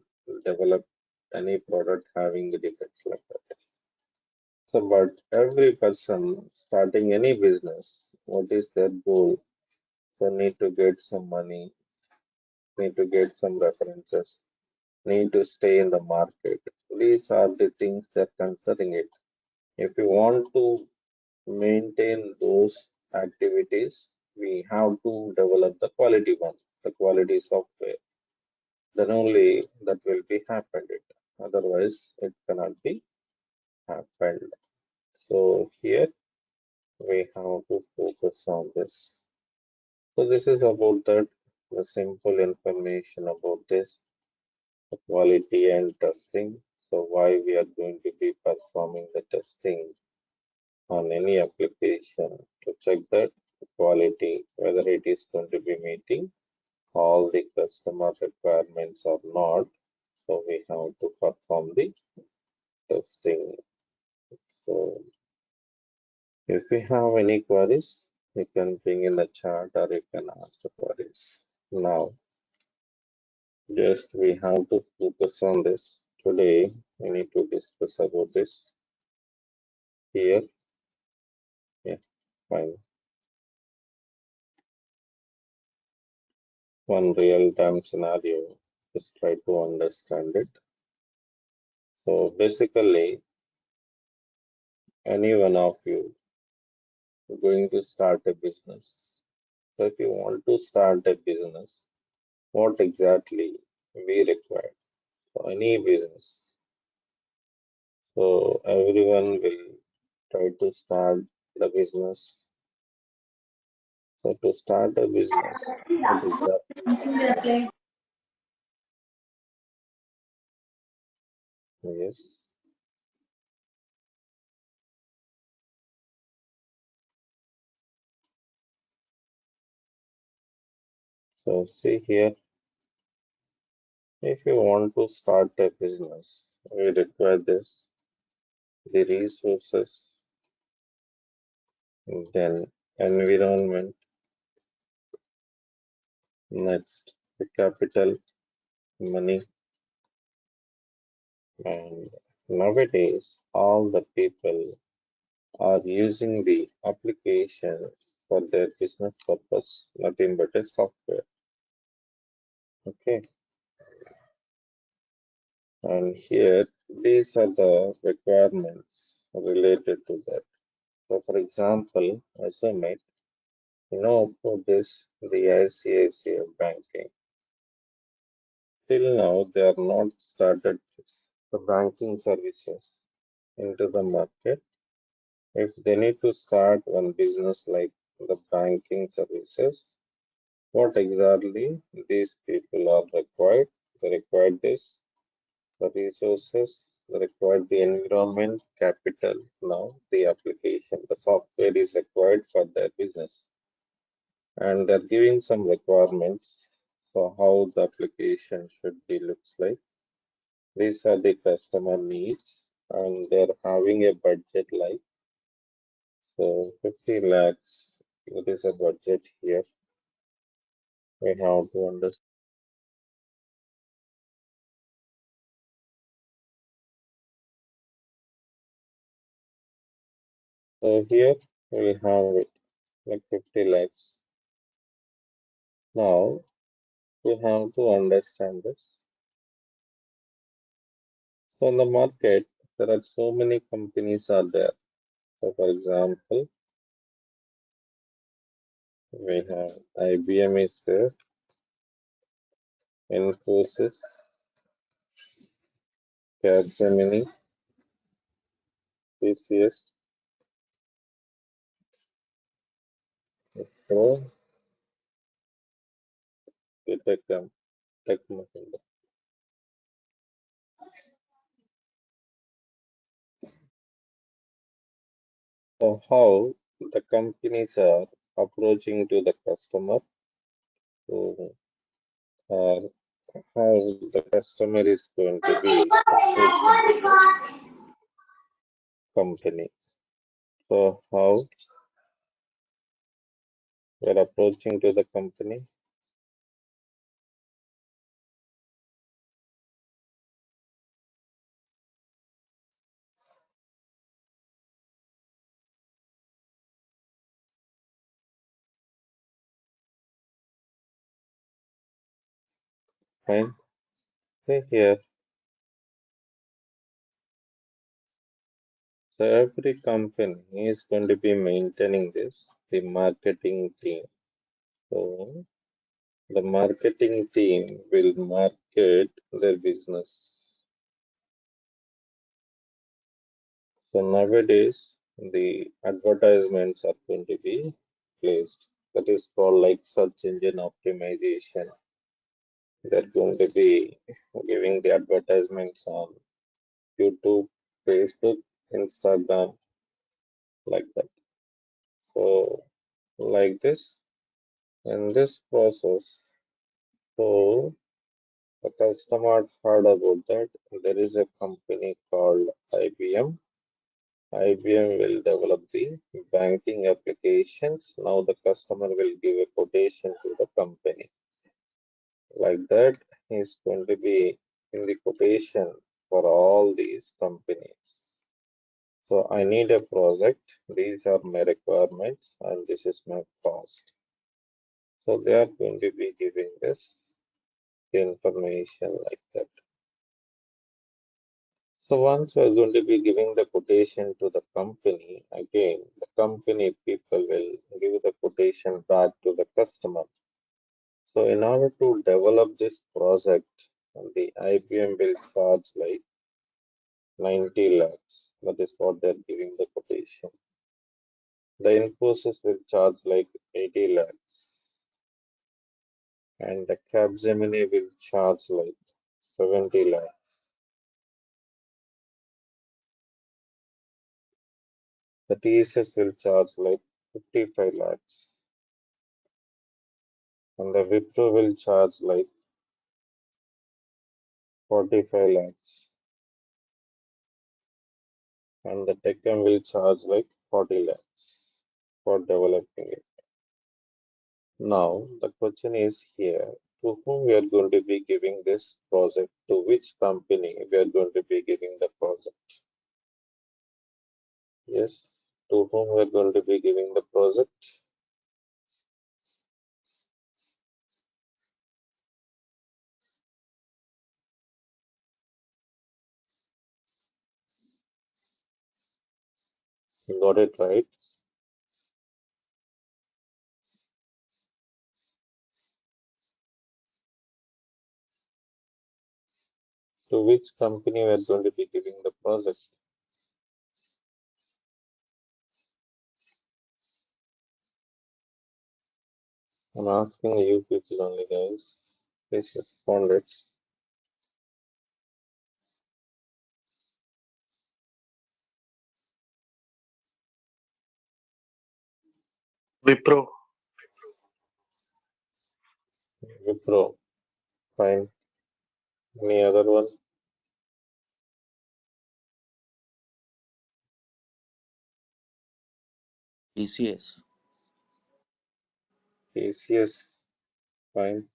develop any product having the defects like that. So, but every person starting any business, what is their goal? So need to get some money, need to get some references, need to stay in the market. These are the things that concerning it. If you want to maintain those activities, we have to develop the quality one, the quality software. Then only that will be happened. Otherwise, it cannot be happened. So here we have to focus on this. So this is about that, the simple information about this, the quality and testing. So why we are going to be performing the testing on any application to check that quality, whether it is going to be meeting all the customer requirements or not. So we have to perform the testing. So if we have any queries, you can bring in the chat or you can ask the queries. Now, just we have to focus on this. Today, we need to discuss about this here. Yeah, fine. One real-time scenario. Just try to understand it. So basically, any one of you going to start a business. So if you want to start a business, what exactly we require for any business? So everyone will try to start the business. So to start a business, what exactly? Yes. So see here, if you want to start a business, we require this, the resources, then environment, next the capital, money, and nowadays all the people are using the application for their business purpose, nothing but a software. Okay, and here these are the requirements related to that. So for example, estimate, for this, the ICICI banking. Till now, they are not started the banking services into the market. If they need to start one business like the banking services, what exactly these people are required? They require this, the resources, they require the environment, capital. Now, the application, the software is required for their business. And they're giving some requirements for how the application should be looks like. These are the customer needs, and they're having a budget like so 50 lakhs. It is a budget here. We have to understand. So here we have it like 50 lakhs. Now we have to understand this. So in the market, there are so many companies are there. So for example, we have IBM is there, Infosys, Capgemini, TCS, Pro, Tech Mahindra. So how the companies are approaching to the customer to, or how the customer is going to be approaching to the company. So how we're approaching to the company? Fine. See here. So every company is going to be maintaining this, the marketing team. So the marketing team will market their business. So nowadays, the advertisements are going to be placed. That is called like search engine optimization. They're going to be giving the advertisements on YouTube, Facebook, Instagram, like that. So, like this, in this process, so the customer heard about that. There is a company called IBM. IBM will develop the banking applications. Now the customer will give a quotation to the company. Like that, he's going to be in the quotation for all these companies. So I need a project. These are my requirements and this is my cost. So they are going to be giving this information like that. So once we're going to be giving the quotation to the company, again, the company people will give the quotation back to the customer. So in order to develop this project, the IBM will charge like 90 lakhs. That is what they're giving the quotation. The Infosys will charge like 80 lakhs. And the Capgemini will charge like 70 lakhs. The TCS will charge like 55 lakhs. And the Wipro will charge like 45 lakhs. And the Techem will charge like 40 lakhs for developing it. Now, the question is here, to whom we are going to be giving this project, to which company we are going to be giving the project? Yes, to whom we are going to be giving the project? You got it right. To which company we are going to be giving the project? I'm asking you people only, guys. Please respond it.
Wipro.
Wipro. Fine. Any other one?
TCS.
TCS. Fine.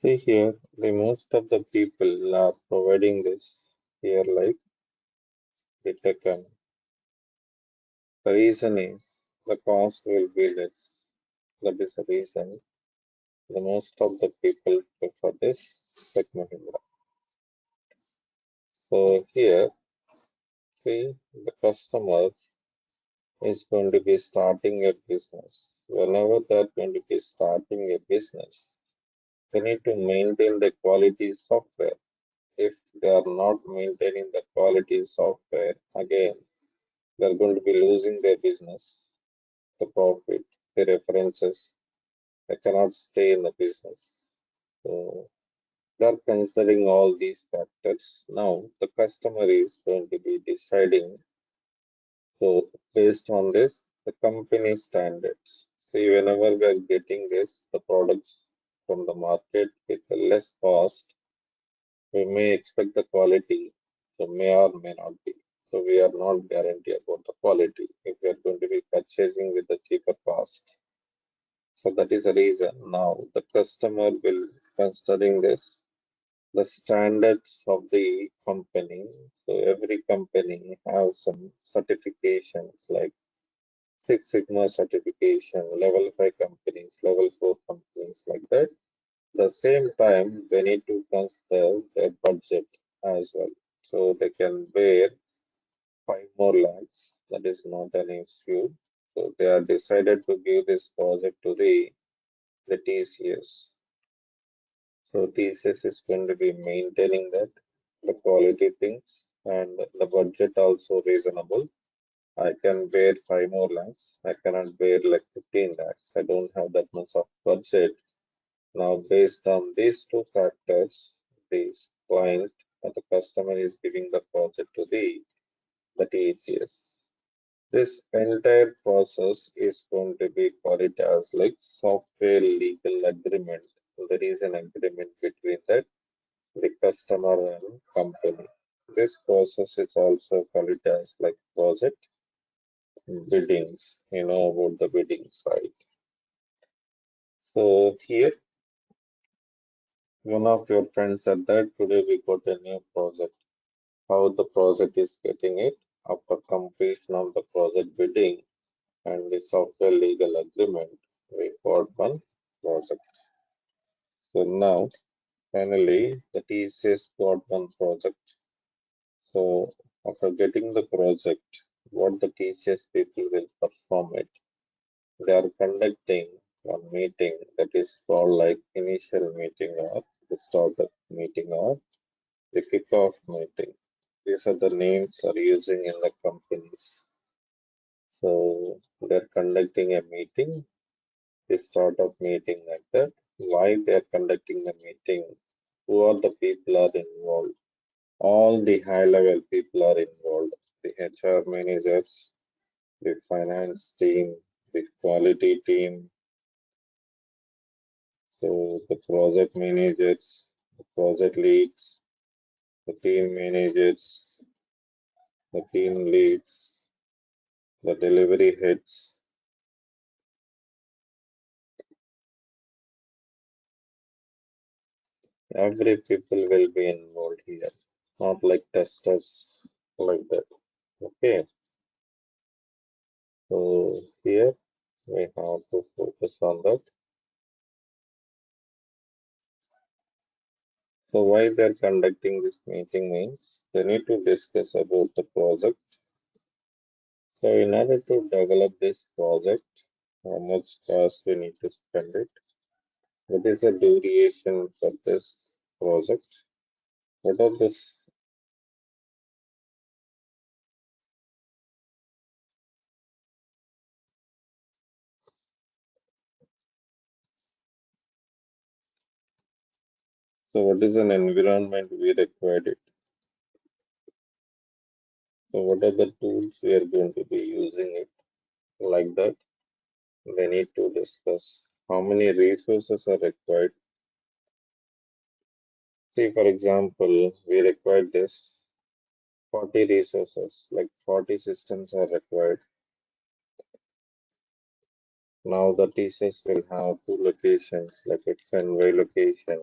See here, the most of the people are providing this here like the Tekken. The reason is the cost will be less. That is the reason the most of the people prefer this Tech Mahindra. So here, see, the customer is going to be starting a business. Whenever they're going to be starting a business, they need to maintain the quality software. If they are not maintaining the quality software, again, they're going to be losing their business, the profit, the references. They cannot stay in the business. So they're considering all these factors. Now the customer is going to be deciding. So based on this, the company standards. See, whenever we are getting this, the products from the market with a less cost, we may expect the quality, so may or may not be. So we are not guaranteed about the quality if we are going to be purchasing with the cheaper cost. So that is the reason now the customer will considering this the standards of the company. So every company has some certifications like Six Sigma certification, level 5 companies, level 4 companies like that. The same time, they need to consider their budget as well. So they can bear 5 more lakhs. That is not an issue. So they are decided to give this project to the TCS. So TCS is going to be maintaining that the quality things and the budget also reasonable. I can bear 5 more lakhs. I cannot bear like 15 lakhs. I don't have that much of budget. Now, based on these two factors, this client or the customer is giving the project to the TCS. This entire process is going to be called as like software legal agreement. There is an agreement between that the customer and company. This process is also called as like project biddings. You know about the biddings, right? So here, one of your friends said that today we got a new project. How the project is getting it after completion of the project bidding and the software legal agreement, we got one project. So now, finally, the TCS got one project. So after getting the project, what the TCS people will perform it. They are conducting one meeting that is called like initial meeting or the startup meeting or the kickoff meeting. These are the names are using in the companies. So they're conducting a meeting, the startup meeting like that. Why they're conducting the meeting? Who are the people are involved? All the high level people are involved. The HR managers, the finance team, the quality team, so the project managers, the project leads, the team managers, the team leads, the delivery heads, every people will be involved here, not like testers like that. Okay, so here we have to focus on that. So why they're conducting this meeting means they need to discuss about the project. So in order to develop this project, how much cost we need to spend it? What is the duration for this project? What are this? So what is an environment we required it? So what are the tools we are going to be using it like that? We need to discuss how many resources are required. See, for example, we require this 40 resources, like 40 systems are required. Now the TCS will have two locations, like X and Y location.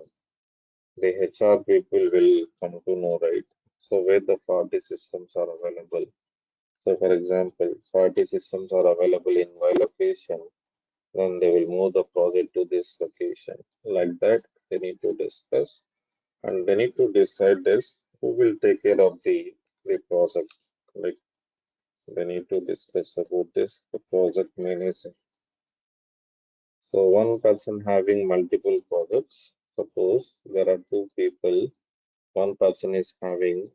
The HR people will come to know, right? So where the 40 systems are available. So for example, 40 systems are available in Y location, then they will move the project to this location. Like that, they need to discuss and they need to decide this who will take care of the project. Like they need to discuss about this, the project manager. So one person having multiple projects, suppose there are two people, one person is having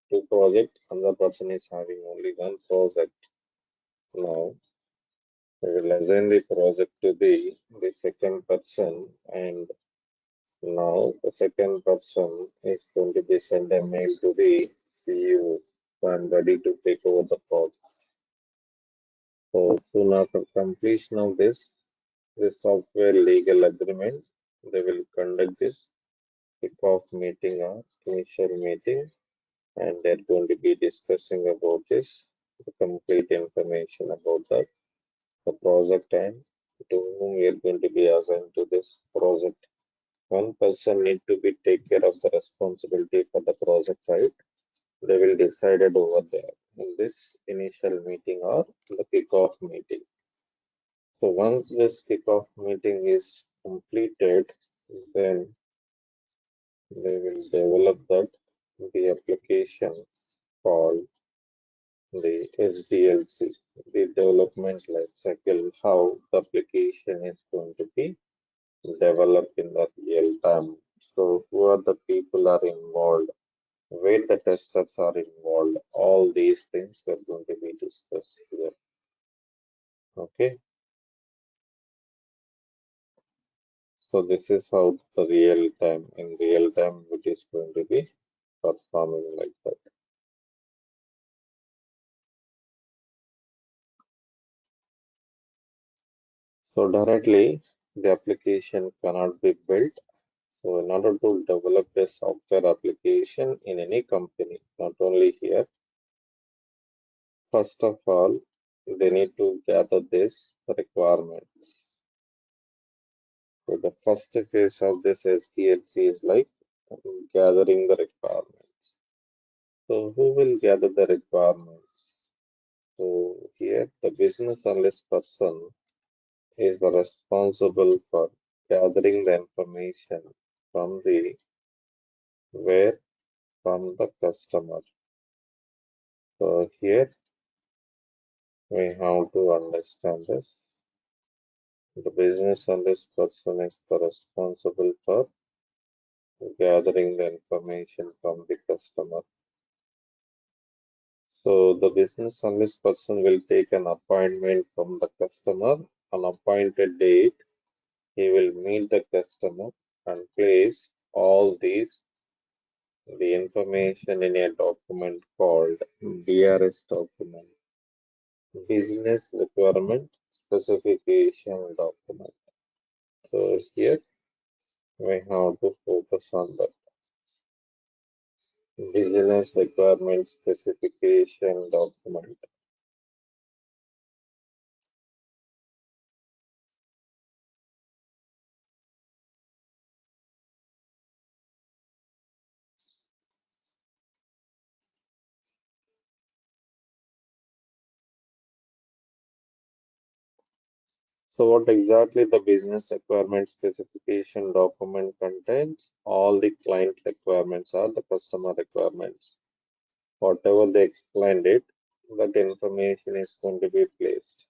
two projects, another person is having only one project. Now we will assign the project to the second person and Now the second person is going to be send a mail to the CEO. So I'm ready to take over the project. So soon after completion of this software legal agreement, they will conduct this kickoff meeting or initial meeting, and they're going to be discussing about this, the complete information about that, the project and to whom we are going to be assigned to this project. One person need to be take care of the responsibility for the project, right? They will decide it over there in this initial meeting or the kickoff meeting. So once this kickoff meeting is completed, then they will develop that the application called the SDLC, the development life cycle, how the application is going to be developed in the real time. So who are the people are involved, where the testers are involved, all these things are going to be discussed here. Okay, so this is how the in real time, it is going to be performing like that. So directly, the application cannot be built. So in order to develop a software application in any company, not only here, first of all, they need to gather this requirements. So the first phase of this SDLC is like gathering the requirements. So who will gather the requirements? So here the business analyst person is the responsible for gathering the information from the where from the customer. So here we have to understand this. The business analyst person is the responsible for gathering the information from the customer. So the business analyst person will take an appointment from the customer on appointed date. He will meet the customer and place all these the information in a document called BRS document, business requirement specification document. So here we have to focus on the business requirement specification document. So what exactly the business requirement specification document contains? All the client requirements or the customer requirements. Whatever they explained it, that information is going to be placed.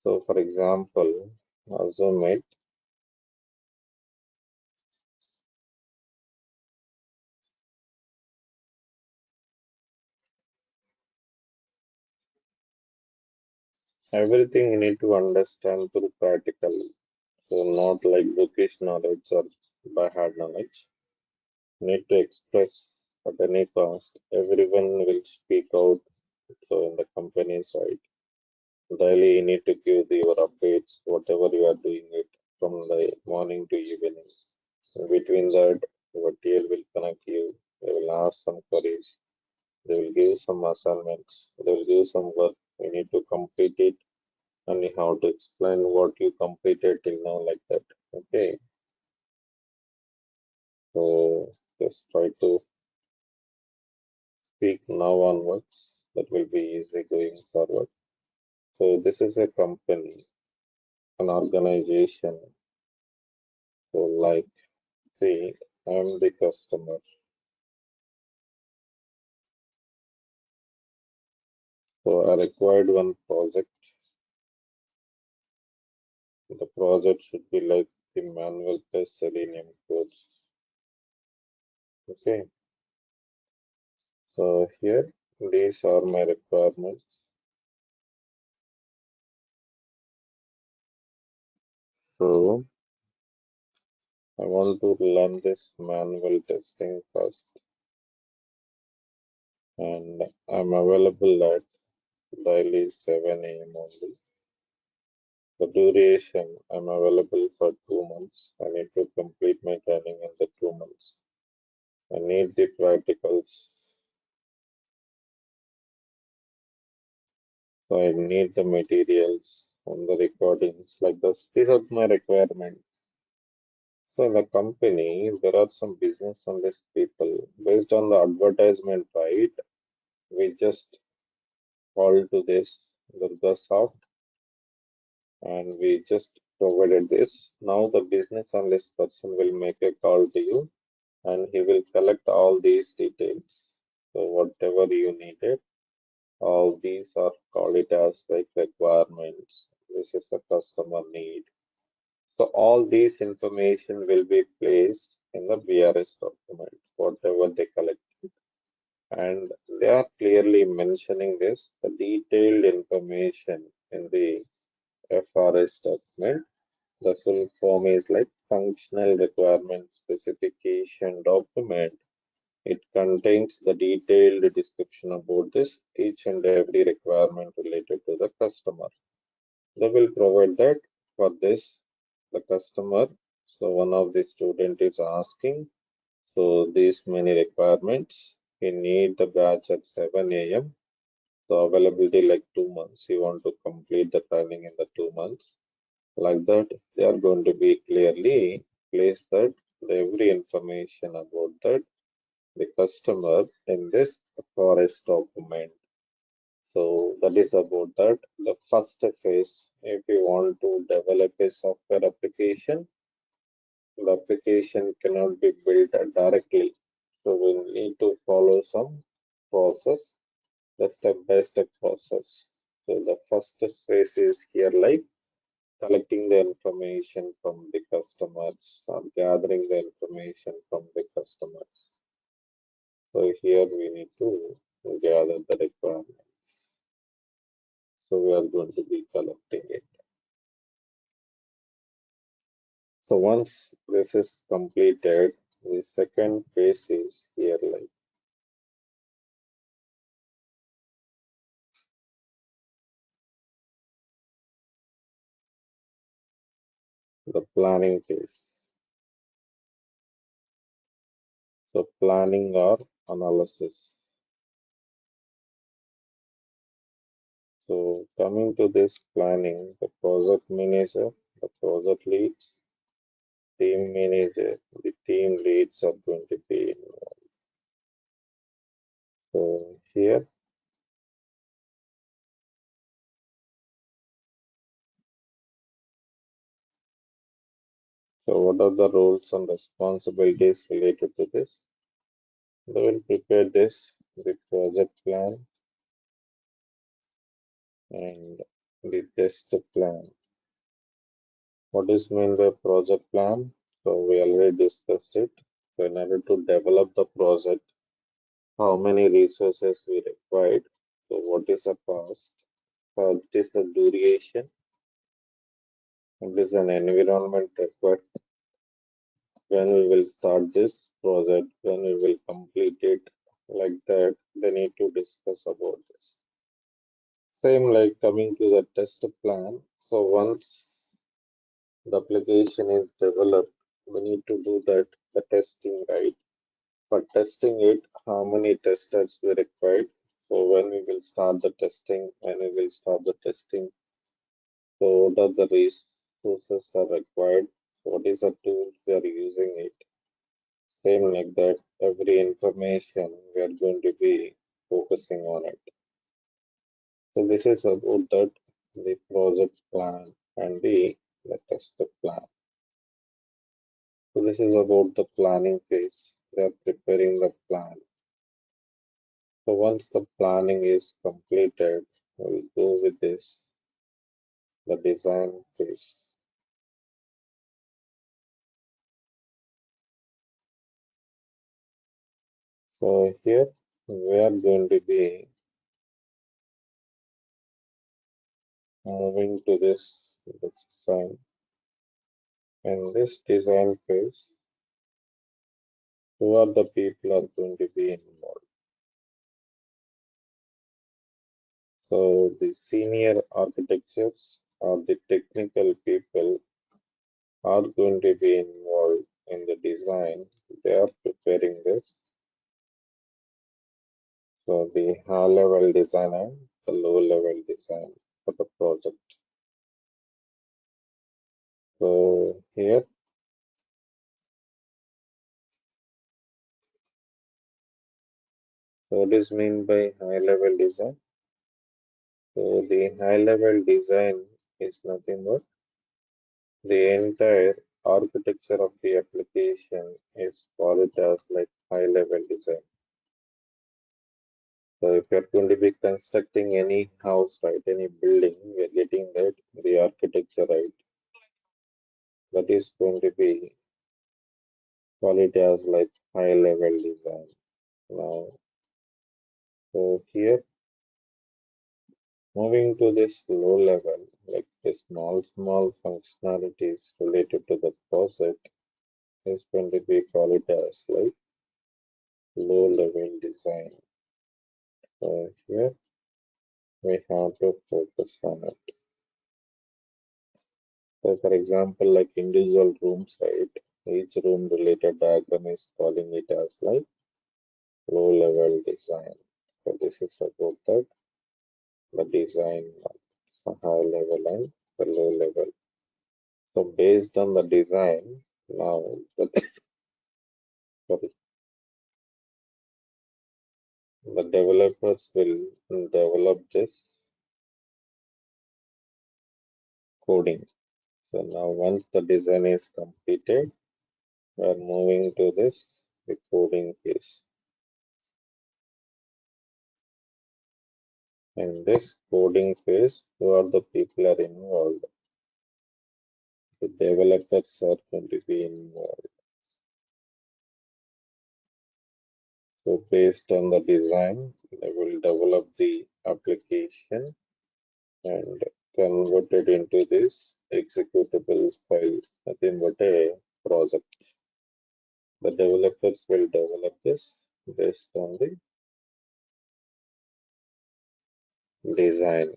So for example, assume it, everything you need to understand through practical. So not like bookish knowledge or by heart knowledge. Need to express at any cost. Everyone will speak out. So in the company side, daily you need to give your updates, whatever you are doing it from the morning to evening. In between that, your TL will connect you. They will ask some queries. They will give some assignments. They will give some work. You need to complete it, and you have to explain what you completed till now, like that. Okay. So just try to speak now onwards. That will be easy going forward. So this is a company, an organization. So like, see, I'm the customer. So I required one project. The project should be like the manual plus Selenium codes. Okay. So here, these are my requirements. So I want to learn this manual testing first, and I'm available at daily 7 a.m. only. The duration, I'm available for 2 months. I need to complete my training in the 2 months. I need the practicals. So I need the materials on the recordings like this. These are my requirements. So in the company, there are some business analyst people. Based on the advertisement, right? We just call to this Durga soft and we just provided this. Now the business analyst person will make a call to you and he will collect all these details. So whatever you needed, all these are called it as like requirements. This is a customer need. So all these information will be placed in the BRS document, whatever they collect. And they are clearly mentioning this, the detailed information in the FRS document. The full form is like functional requirement specification document. It contains the detailed description about this, each and every requirement related to the customer. They will provide that for this, the customer. So one of the student is asking, so these many requirements, he need the batch at 7 a.m. So availability like 2 months. You want to complete the training in the 2 months. Like that, they are going to be clearly place that every information about that the customer in this forest document. So that is about that. The first phase, if you want to develop a software application, the application cannot be built directly. So we need to follow some process, the step-by-step process. So the first phase is here like collecting the information from the customers or gathering the information from the customers. So here we need to gather the requirement. So we are going to be collecting it. So once this is completed, the second phase is here like the planning phase. So planning or analysis. So coming to this planning, the project manager, the project leads, team manager, the team leads are going to be involved. So here, so what are the roles and responsibilities related to this? They will prepare this, the project plan and the test plan. What is mean by project plan? So we already discussed it. So in order to develop the project, how many resources we required? So what is the cost? What is the duration? What is an environment required? When we will start this project? When we will complete it? Like that, they need to discuss about this. Same like coming to the test plan. So once the application is developed, we need to do that the testing, right? For testing it, how many testers we required? So when we will start the testing, when we will start the testing, so what are the resources are required? So what is the tools we are using it? Same like that, every information we are going to be focusing on it. So this is about that the project plan and the test plan. So this is about the planning phase. They are preparing the plan. So once the planning is completed, we'll go with this, the design phase. So here we are going to be moving to this design In this design phase, who are the people are going to be involved? So the senior architects or the technical people are going to be involved in the design. They are preparing this. So the high level design and the low level design for the project. So here, what is mean by high level design? So the high level design is nothing but the entire architecture of the application is called as like high level design. So if you're going to be constructing any house, right, any building, we are getting that the architecture, right, that is going to be called as like high level design. Now, so here, moving to this low level, like the small functionalities related to the project is going to be called as like low level design. So here we have to focus on it. So for example, like individual rooms, right? Each room related diagram is calling it as like low level design. So this is about that, the design of high level and the low level. So based on the design, now the, sorry, the developers will develop this coding. So now once the design is completed, we are moving to this the coding phase. In this coding phase, who are the people are involved? The developers are going to be involved. So based on the design, they will develop the application and convert it into this executable file, nothing but a project. The developers will develop this based on the design.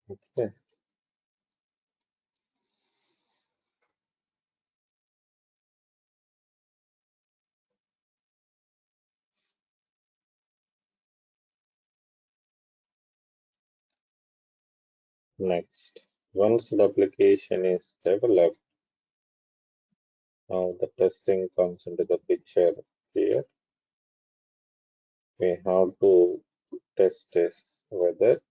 Okay. Next, once the application is developed, now the testing comes into the picture here. We have to test this whether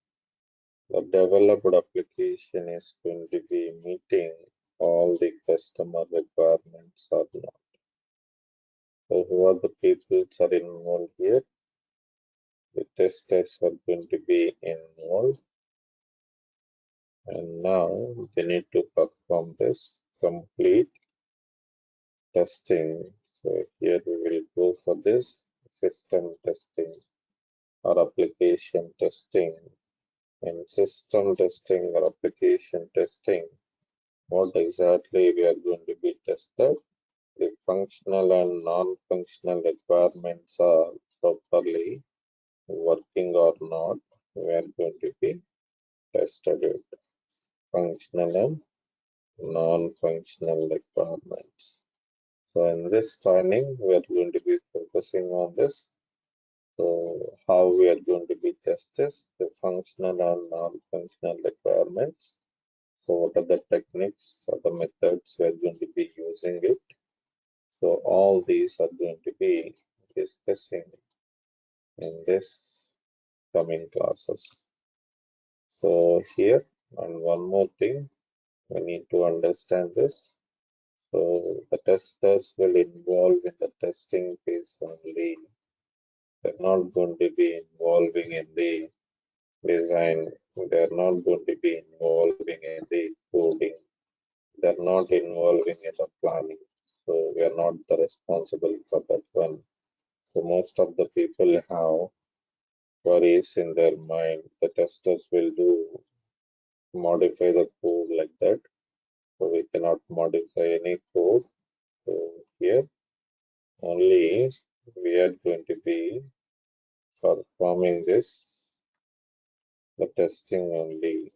the developed application is going to be meeting all the customer requirements or not. So who are the people which are involved here? The testers are going to be involved, and now they need to perform this complete testing. So here we will go for this system testing or application testing. In system testing or application testing, what exactly we are going to be tested? The functional and non-functional requirements are properly working or not. We are going to be tested it. Functional and non-functional requirements. So in this training, we are going to be focusing on this. So how we are going to be tested the functional and non-functional requirements. So what are the techniques or the methods we are going to be using it? So all these are going to be discussing in this coming classes. So here, and one more thing, we need to understand this. So the testers will involve in the testing phase only. They're not going to be involving in the design They are not going to be involving in the coding. They are not involving in the planning. So we are not the responsible for that one. So most of the people have worries in their mind. The testers will do modify the code like that. So we cannot modify any code. So here only we are going to be performing this, the testing only.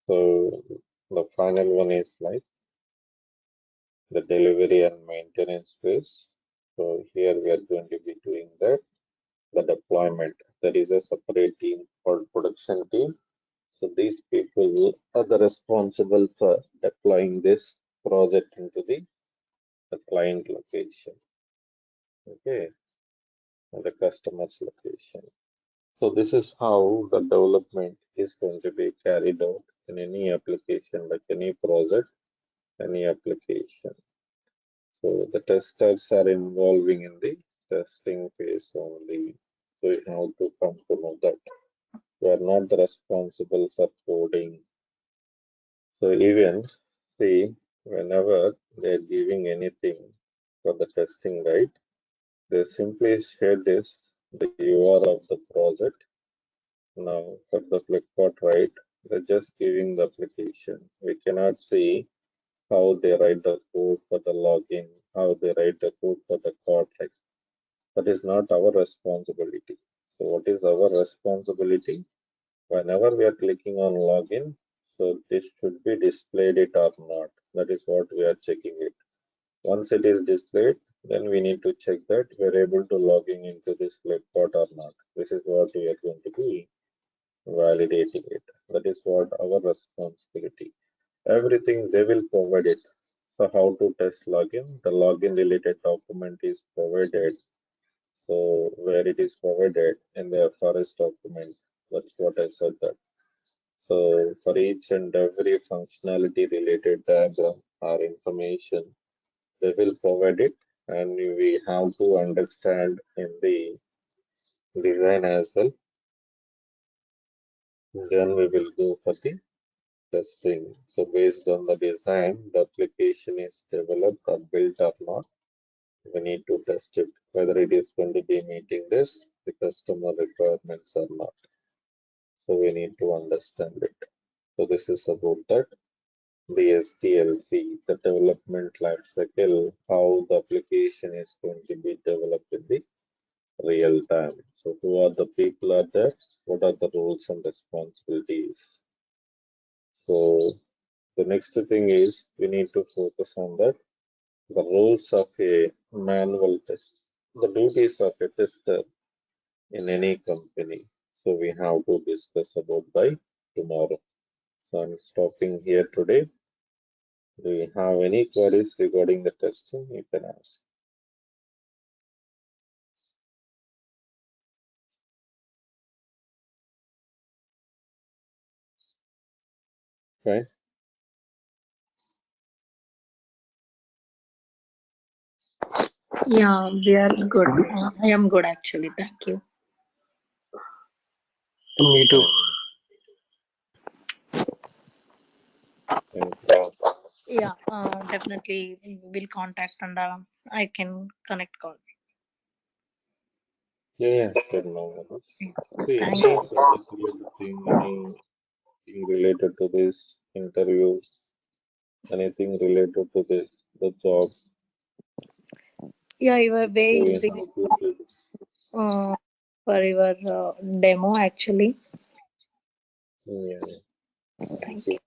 So the final one is like the delivery and maintenance phase. So here we are going to be doing that, the deployment. There is a separate team called production team. So these people are the responsible for deploying this project into the client location, okay, and the customer's location. So this is how the development is going to be carried out in any application, like any project, any application. So the testers are involving in the testing phase only. So you have to come to know that we are not the responsible for coding. So even see, whenever they're giving anything for the testing, right? They simply share this the URL of the project. Now for the Flipkart, right? They're just giving the application. We cannot see how they write the code for the login, how they write the code for the card. Like that is not our responsibility. So what is our responsibility? Whenever we are clicking on login, so this should be displayed it or not. That is what we are checking it. Once it is displayed, then we need to check that we are able to log in into this Flipkart or not. This is what we are going to be validating it. That is what our responsibility. Everything they will provide it. So how to test login? The login related document is provided. So where it is provided in the forest document. That's what I said that. So for each and every functionality related diagram or information, they will provide it, and we have to understand in the design as well. Then we will go for the testing. So based on the design, the application is developed or built or not, we need to test it, whether it is going to be meeting this, the customer requirements or not. So we need to understand it. So this is about that. The SDLC, the development life cycle, how the application is going to be developed in the real time. So who are the people are there? What are the roles and responsibilities? So the next thing is we need to focus on that. The roles of a manual test, the duties of a tester in any company. So we have to discuss about by tomorrow. So I'm stopping here today. Do you have any queries regarding the testing? You can ask. Right?
Yeah, we are good. I am good actually. Thank you.
Me too.
Thank you.
Yeah, definitely we'll contact and I can connect call.
Yeah, sure, no worries.
Yeah.
See,
Thank
any
you.
subject related thing, anything related to this interview, anything related to this, the job,
Yeah, your
so
way
we
is
have
really
to
uh, for your demo actually.
yeah, thank
Thank
you.
you.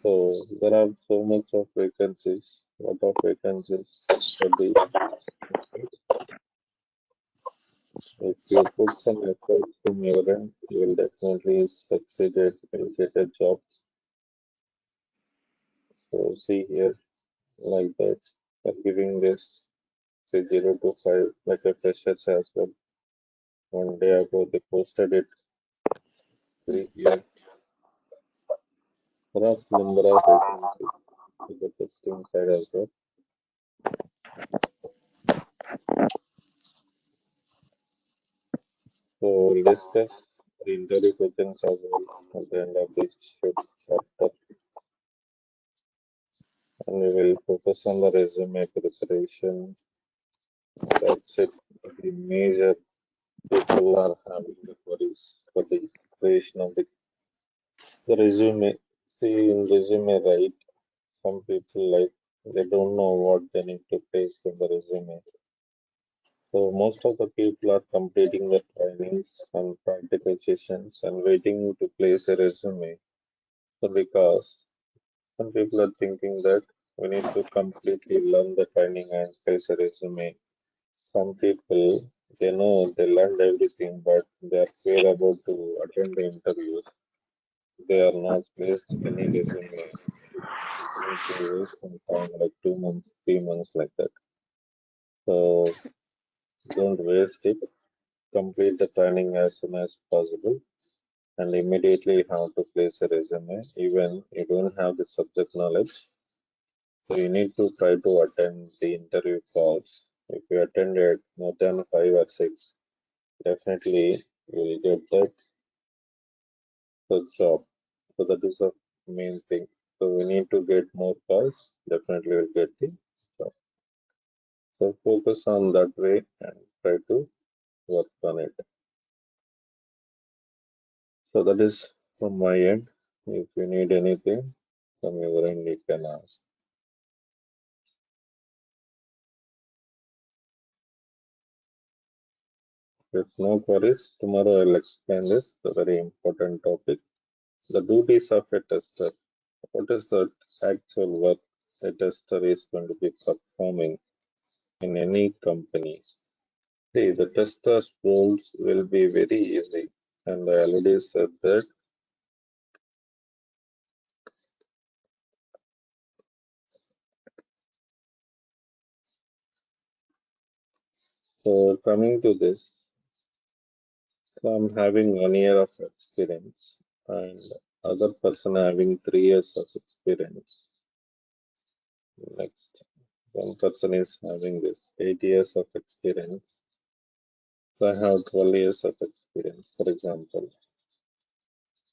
So there are so much of vacancies, lot of vacancies for the if you put some efforts from your end, you will definitely succeed it, you will get a job. So see here, like that, for giving this say 0 to 5, like a freshers as well. One day ago they posted it. See here, there are number of vacancies to the testing side as well. So we'll discuss the interview questions as well at the end of this chapter, and we will focus on the resume preparation. That's it. The major people are having the queries for the creation of the resume. See, in resume, right? Some people like they don't know what they need to place in the resume. So most of the people are completing the trainings and practical sessions and waiting to place a resume. So because some people are thinking that we need to completely learn the training and place a resume. Some people they know they learned everything, but they are fear about to attend the interviews. They are not placed any resume. They need to waste some time, like 2 months, 3 months, like that. So don't waste it. Complete the training as soon as possible and immediately have to place a resume. Even you don't have the subject knowledge, so you need to try to attend the interview calls. If you attended more than 5 or 6, definitely you will get that the job. So that is the main thing. So we need to get more calls, definitely we'll get the job. So focus on that way and try to work on it. So that is from my end. If you need anything from your end, you can ask. If no queries, tomorrow I'll explain this, the very important topic. The duties of a tester. What is the actual work a tester is going to be performing in any company? See, the tester's roles will be very easy, and I already said that. So coming to this, so I'm having 1 year of experience, and other person having 3 years of experience. Next, one person is having this 8 years of experience. So I have 12 years of experience, for example.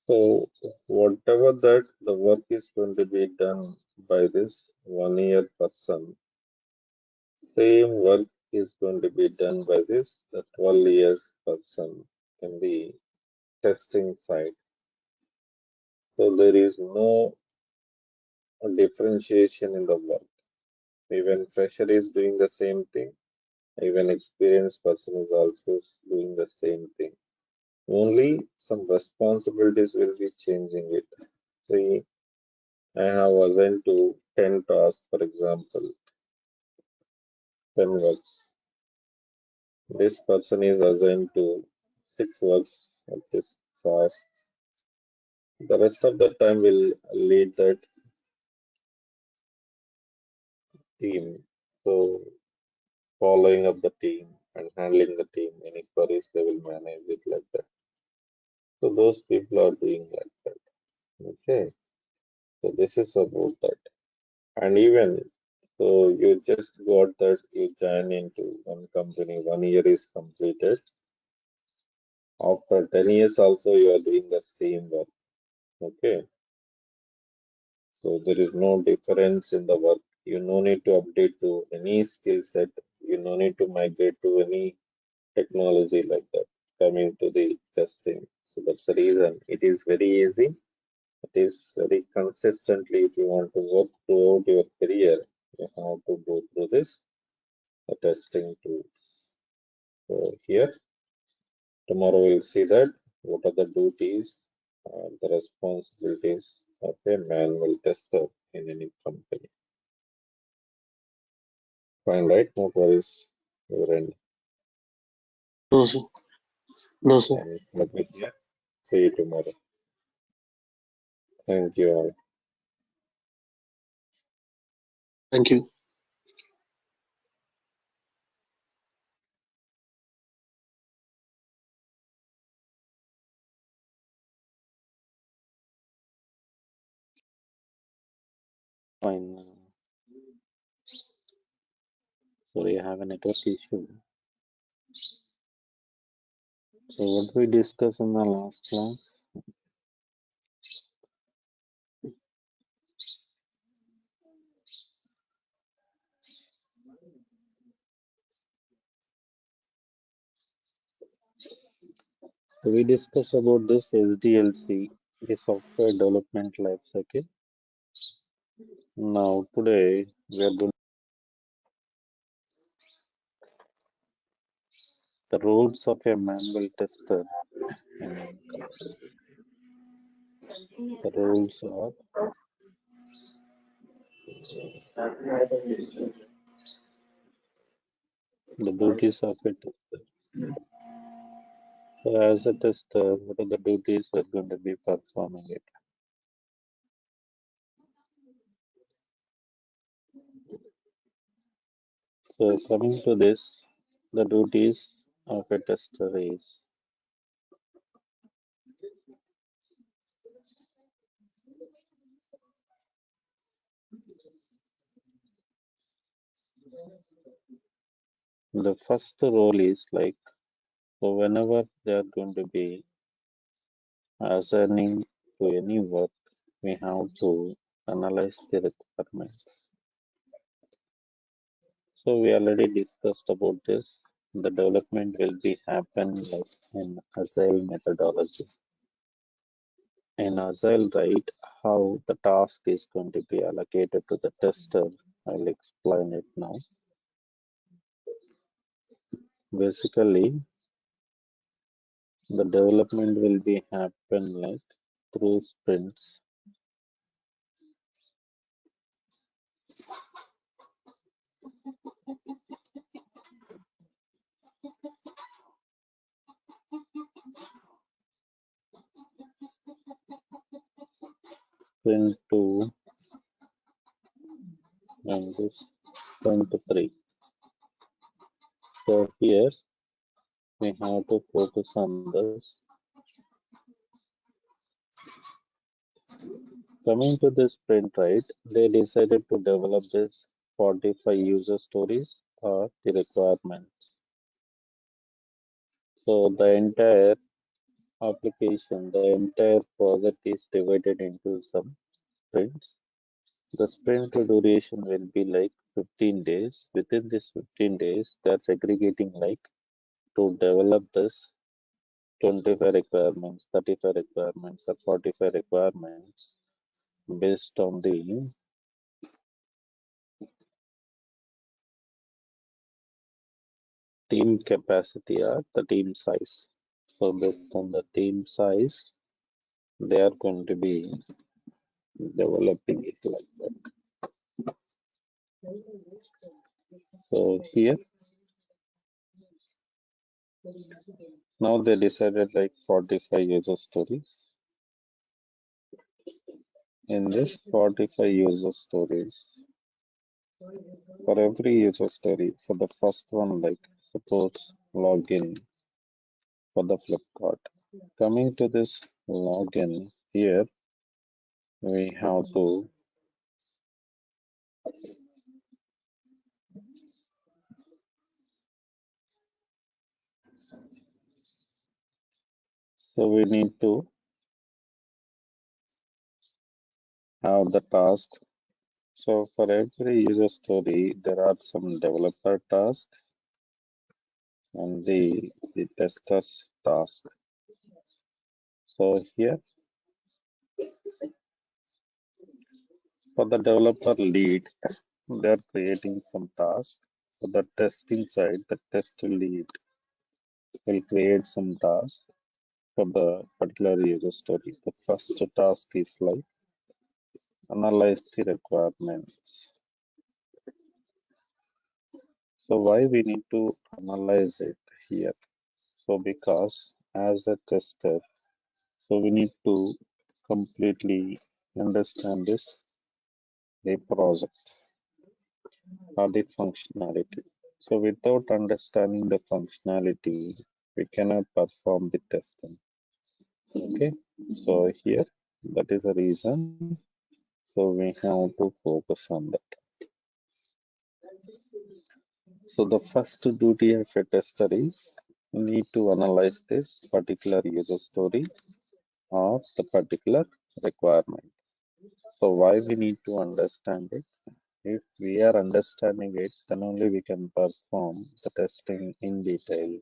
So whatever that the work is going to be done by this 1 year person, same work is going to be done by this the 12 years person in the testing side. So there is no differentiation in the work. Even fresher is doing the same thing. Even experienced person is also doing the same thing. Only some responsibilities will be changing it. See, I have assigned to 10 tasks, for example, 10 works. This person is assigned to 6 works of this task. The rest of the time will lead that team. So following up the team and handling the team. Any queries, they will manage it like that. So those people are doing like that. Okay. So this is about that. And even so you just got that you join into one company, 1 year is completed. After 10 years also you are doing the same work. Okay. So there is no difference in the work. You no need to update to any skill set. You no need to migrate to any technology like that coming to the testing. So that's the reason it is very easy. It is very consistently if you want to work throughout your career, you have to go through this testing tools. So here tomorrow we'll see that what are the duties and the responsibilities of a manual tester in any company. Fine, right? No worries. Your end.
No, sir. No, sir.
And let me see you tomorrow. Thank you all.
Thank you.
Fine. Sorry, I have a network issue. So what we discussed in the last class? So we discussed about this SDLC, the software development life cycle. Now today we are going the roles of a manual tester and the roles of the duties of a tester. So as a tester, what are the duties we're going to be performing it? So coming to this, the duties of a tester is the first role is like, so whenever they are going to be assigning to any work, we have to analyze the requirements. So we already discussed about this. The development will be happen like in agile methodology. In agile, right, how the task is going to be allocated to the tester. I'll explain it now. Basically, the development will be happen like through sprints. Sprint 2 and this sprint 3. So here we have to focus on this. Coming to this sprint, right, they decided to develop this 45 user stories or the requirements. So the entire application, the entire project is divided into some sprints. The sprint duration will be like 15 days. Within this 15 days, they're segregating like to develop this 25 requirements, 35 requirements, or 45 requirements based on the team capacity or the team size. So based on the team size, they are going to be developing it like that. So here, now they decided like 45 user stories. In this 45 user stories, for every user story, for the first one, like suppose login for the Flipkart. Coming to this login here, we have to so we need to have the task. So for every user story, there are some developer tasks and the testers task. So here for the developer lead, they're creating some task. For the testing side, the test lead will create some task for the particular user story. The first task is like analyze the requirements. So why we need to analyze it here? So because as a tester, so we need to completely understand this, the project or the functionality. So without understanding the functionality, we cannot perform the testing. Okay, so here that is the reason. So we have to focus on that. So the first duty of a tester is need to analyze this particular user story or the particular requirement. So why we need to understand it? If we are understanding it, then only we can perform the testing in detail.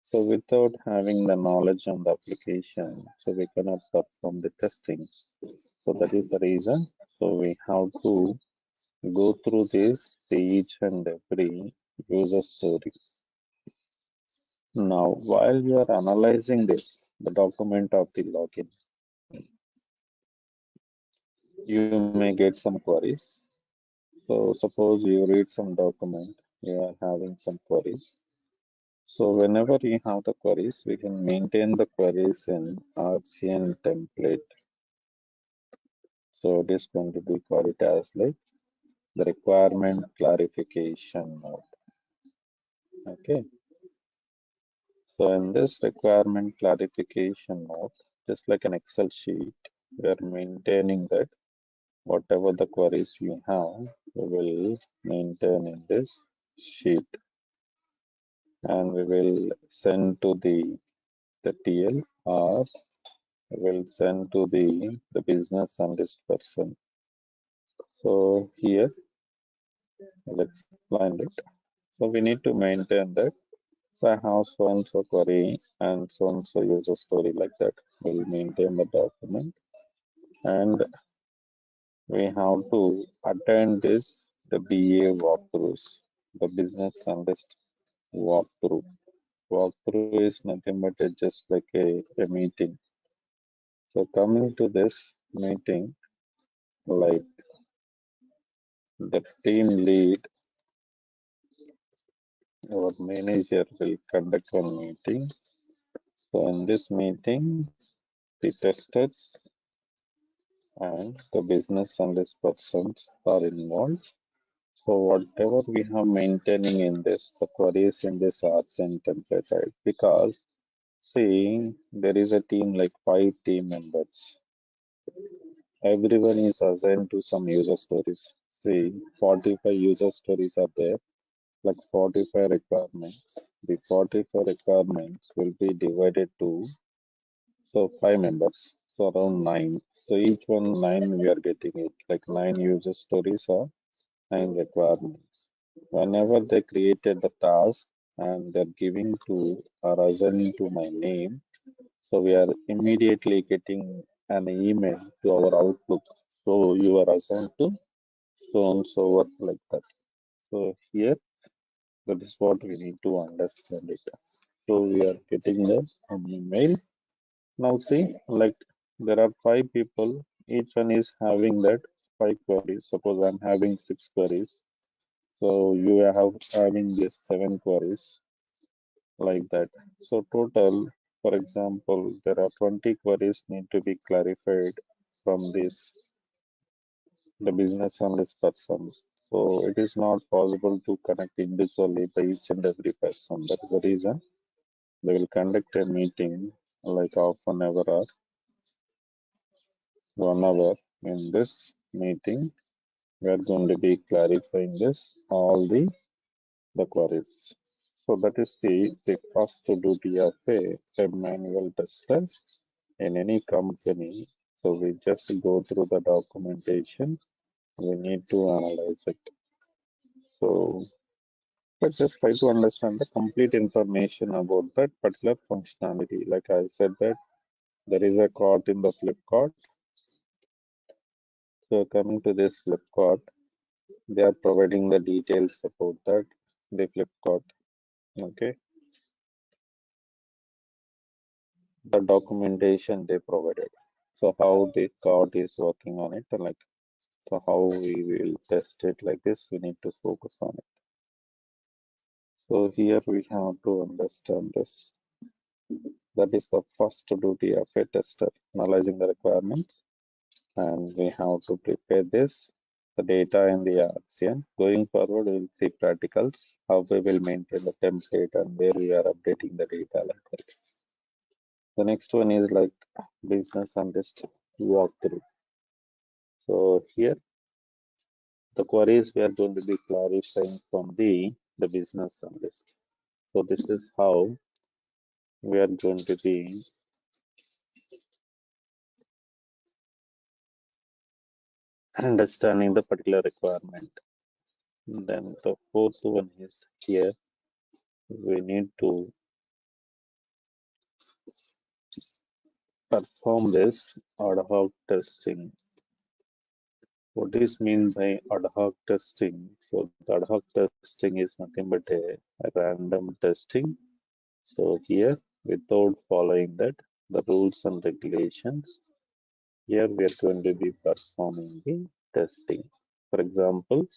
So without having the knowledge on the application, so we cannot perform the testing. So that is the reason. So we have to go through this each and every user story. Now, while we are analyzing this, the document of the login, you may get some queries. So suppose you read some document, you are having some queries. So whenever you have the queries, we can maintain the queries in RCN template. So it is going to be called it as like the requirement clarification mode. Okay. So in this requirement clarification mode, just like an Excel sheet, we are maintaining that whatever the queries we have, we will maintain in this sheet and we will send to the TL or we will send to the business analyst person. So here, let's explain it. So we need to maintain that. So I have so and so query and so and so user story like that. We'll maintain the document and we have to attend this the BA walkthroughs, the business analyst walkthrough. Walkthrough is nothing but just like a meeting. So coming to this meeting, like the team lead or manager will conduct one meeting. So in this meeting, the testers and the business analyst persons are involved. So whatever we have maintaining in this, the queries in this RCN template, right? Because see, there is a team like 5 team members. Everyone is assigned to some user stories. See, 45 user stories are there, like 45 requirements. The 45 requirements will be divided to so 5 members, so around 9. So each one 9 we are getting it, like 9 user stories or 9 requirements. Whenever they created the task and they're giving to or assigning to my name, so we are immediately getting an email to our Outlook. So you are assigned to so and so work like that. So here that is what we need to understand it. So we are getting an email. Now see, like there are 5 people, each one is having that 5 queries. Suppose I'm having 6 queries. So you are having this 7 queries like that. So total, for example, there are 20 queries need to be clarified from this the business analyst person. So it is not possible to connect individually by each and every person. That is the reason they will conduct a meeting like half an hour or 1 hour. In this meeting, we are going to be clarifying this all the queries. So that is the first duty of a manual tester in any company. So we just go through the documentation. We need to analyze it. So let's just try to understand the complete information about that particular functionality. Like I said that there is a cart in the Flipkart. So coming to this Flipkart, they are providing the details about that the Flipkart. Okay, the documentation they provided. So how the card is working on it, and like so how we will test it like this, we need to focus on it. So here we have to understand this. That is the first duty of a tester, analyzing the requirements, and we have to prepare this, the data in the RCN. Going forward, we'll see practicals, how we will maintain the template and where we are updating the data like that. The next one is like business analyst walkthrough. So here the queries we are going to be clarifying from the business analyst. So this is how we are going to be understanding the particular requirement. Then the fourth one is here. We need to perform this ad hoc testing. What is mean by ad hoc testing? So the ad hoc testing is nothing but a random testing. So here, without following that, the rules and regulations, here we are going to be performing the testing. For example,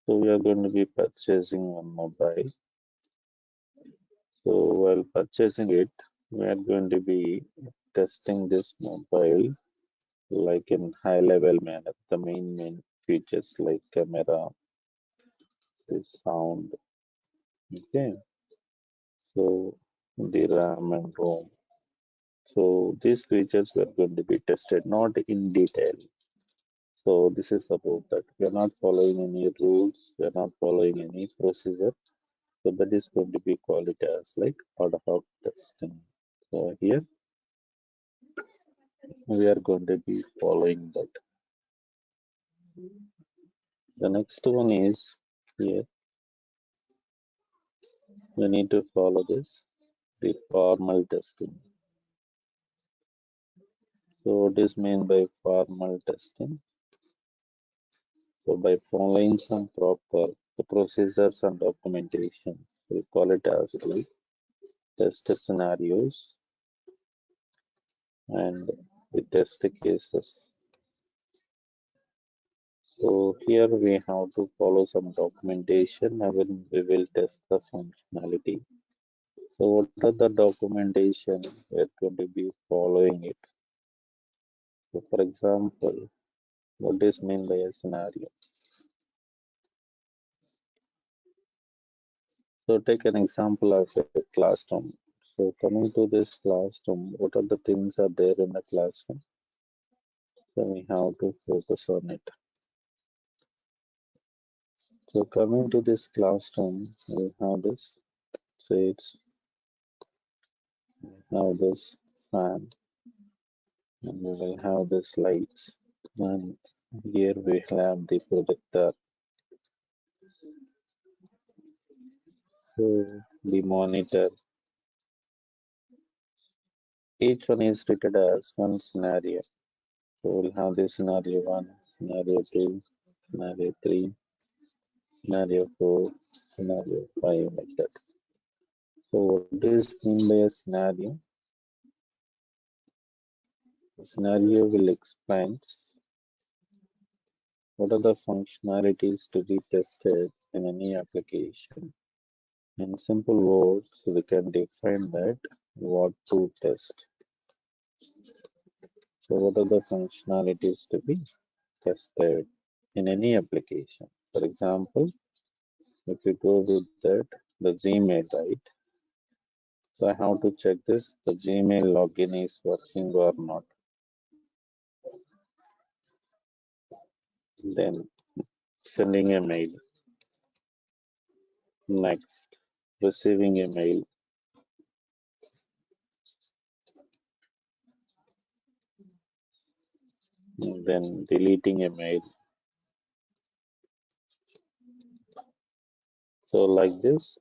so we are going to be purchasing one mobile. So while purchasing it, we are going to be testing this mobile like in high level manner. The main features like camera, the sound, okay. So the RAM and ROM. So these features were going to be tested, not in detail. So this is about that. We are not following any rules. We are not following any procedure. So that is going to be called it as like ad hoc testing. So here we are going to be following that. The next one is here we need to follow this, the formal testing. So what is meant by formal testing? So by following some proper procedures and documentation, we call it as like test scenarios and the test cases. So here we have to follow some documentation and then we will test the functionality. So what are the documentation we're going to be following it? So for example, what is meant by a scenario? So take an example of a classroom. So coming to this classroom, what are the things are there in the classroom? So we have to focus on it. So coming to this classroom, we have this shades, now this fan, and we will have this lights. And here we have the projector. So the monitor. Each one is treated as one scenario. So we'll have the scenario 1, scenario 2, scenario 3, scenario 4, scenario 5, like that. So what is mean by a scenario? The scenario will explain what are the functionalities to be tested in any application. In simple words, we can define that what to test. So what are the functionalities to be tested in any application? For example, if you go with that, the Gmail, right? So I have to check this, the Gmail login is working or not. Then sending a mail. Next, receiving a mail. Then deleting a mail. So like this,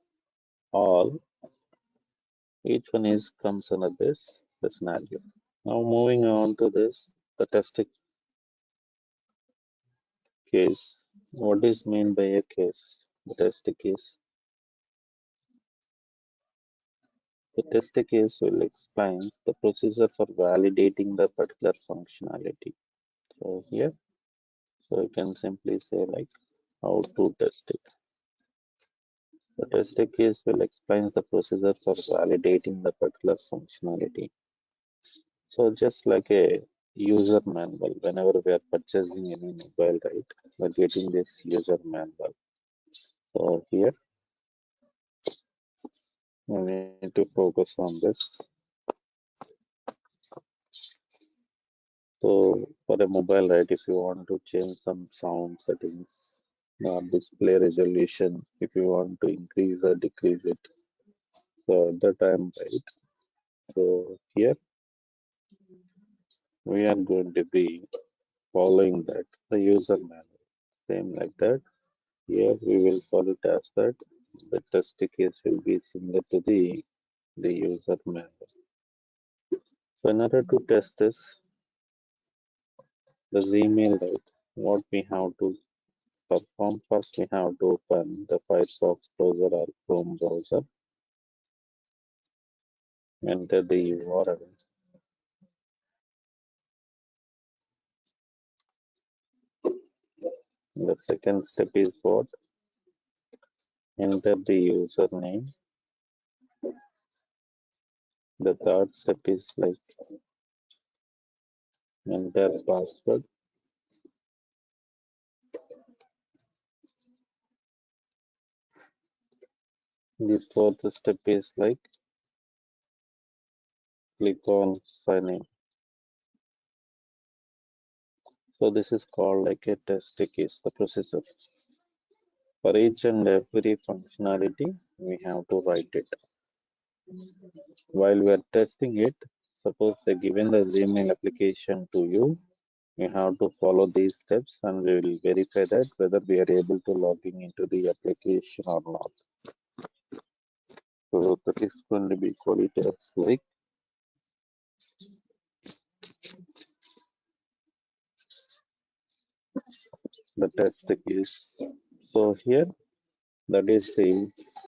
all each one is comes under this the scenario. Now moving on to this, the test case. What is meant by a case? The test case. The test case will explain the procedure for validating the particular functionality. So here, so you can simply say like how to test it. The test case will explain the procedure for validating the particular functionality. So just like a user manual, whenever we are purchasing any mobile, right, we're getting this user manual. So here we need to focus on this. So for a mobile, right, if you want to change some sound settings or display resolution, if you want to increase or decrease it, so at the time, right, So here we are going to be following that the user manual. Same like that. Here we will follow it as that the test case will be similar to the user manual. So in order to test this, the Gmail, right? What we have to perform first, we have to open the Firefox browser or Chrome browser, enter the URL. The second step is what? Enter the username. The third step is like enter password. This fourth step is like click on sign in. So this is called like a test case, the processor. For each and every functionality, we have to write it. While we are testing it, suppose they given the Gmail application to you, you have to follow these steps and we will verify that whether we are able to logging into the application or not. So that is going to be equally as like the test case. So here that is the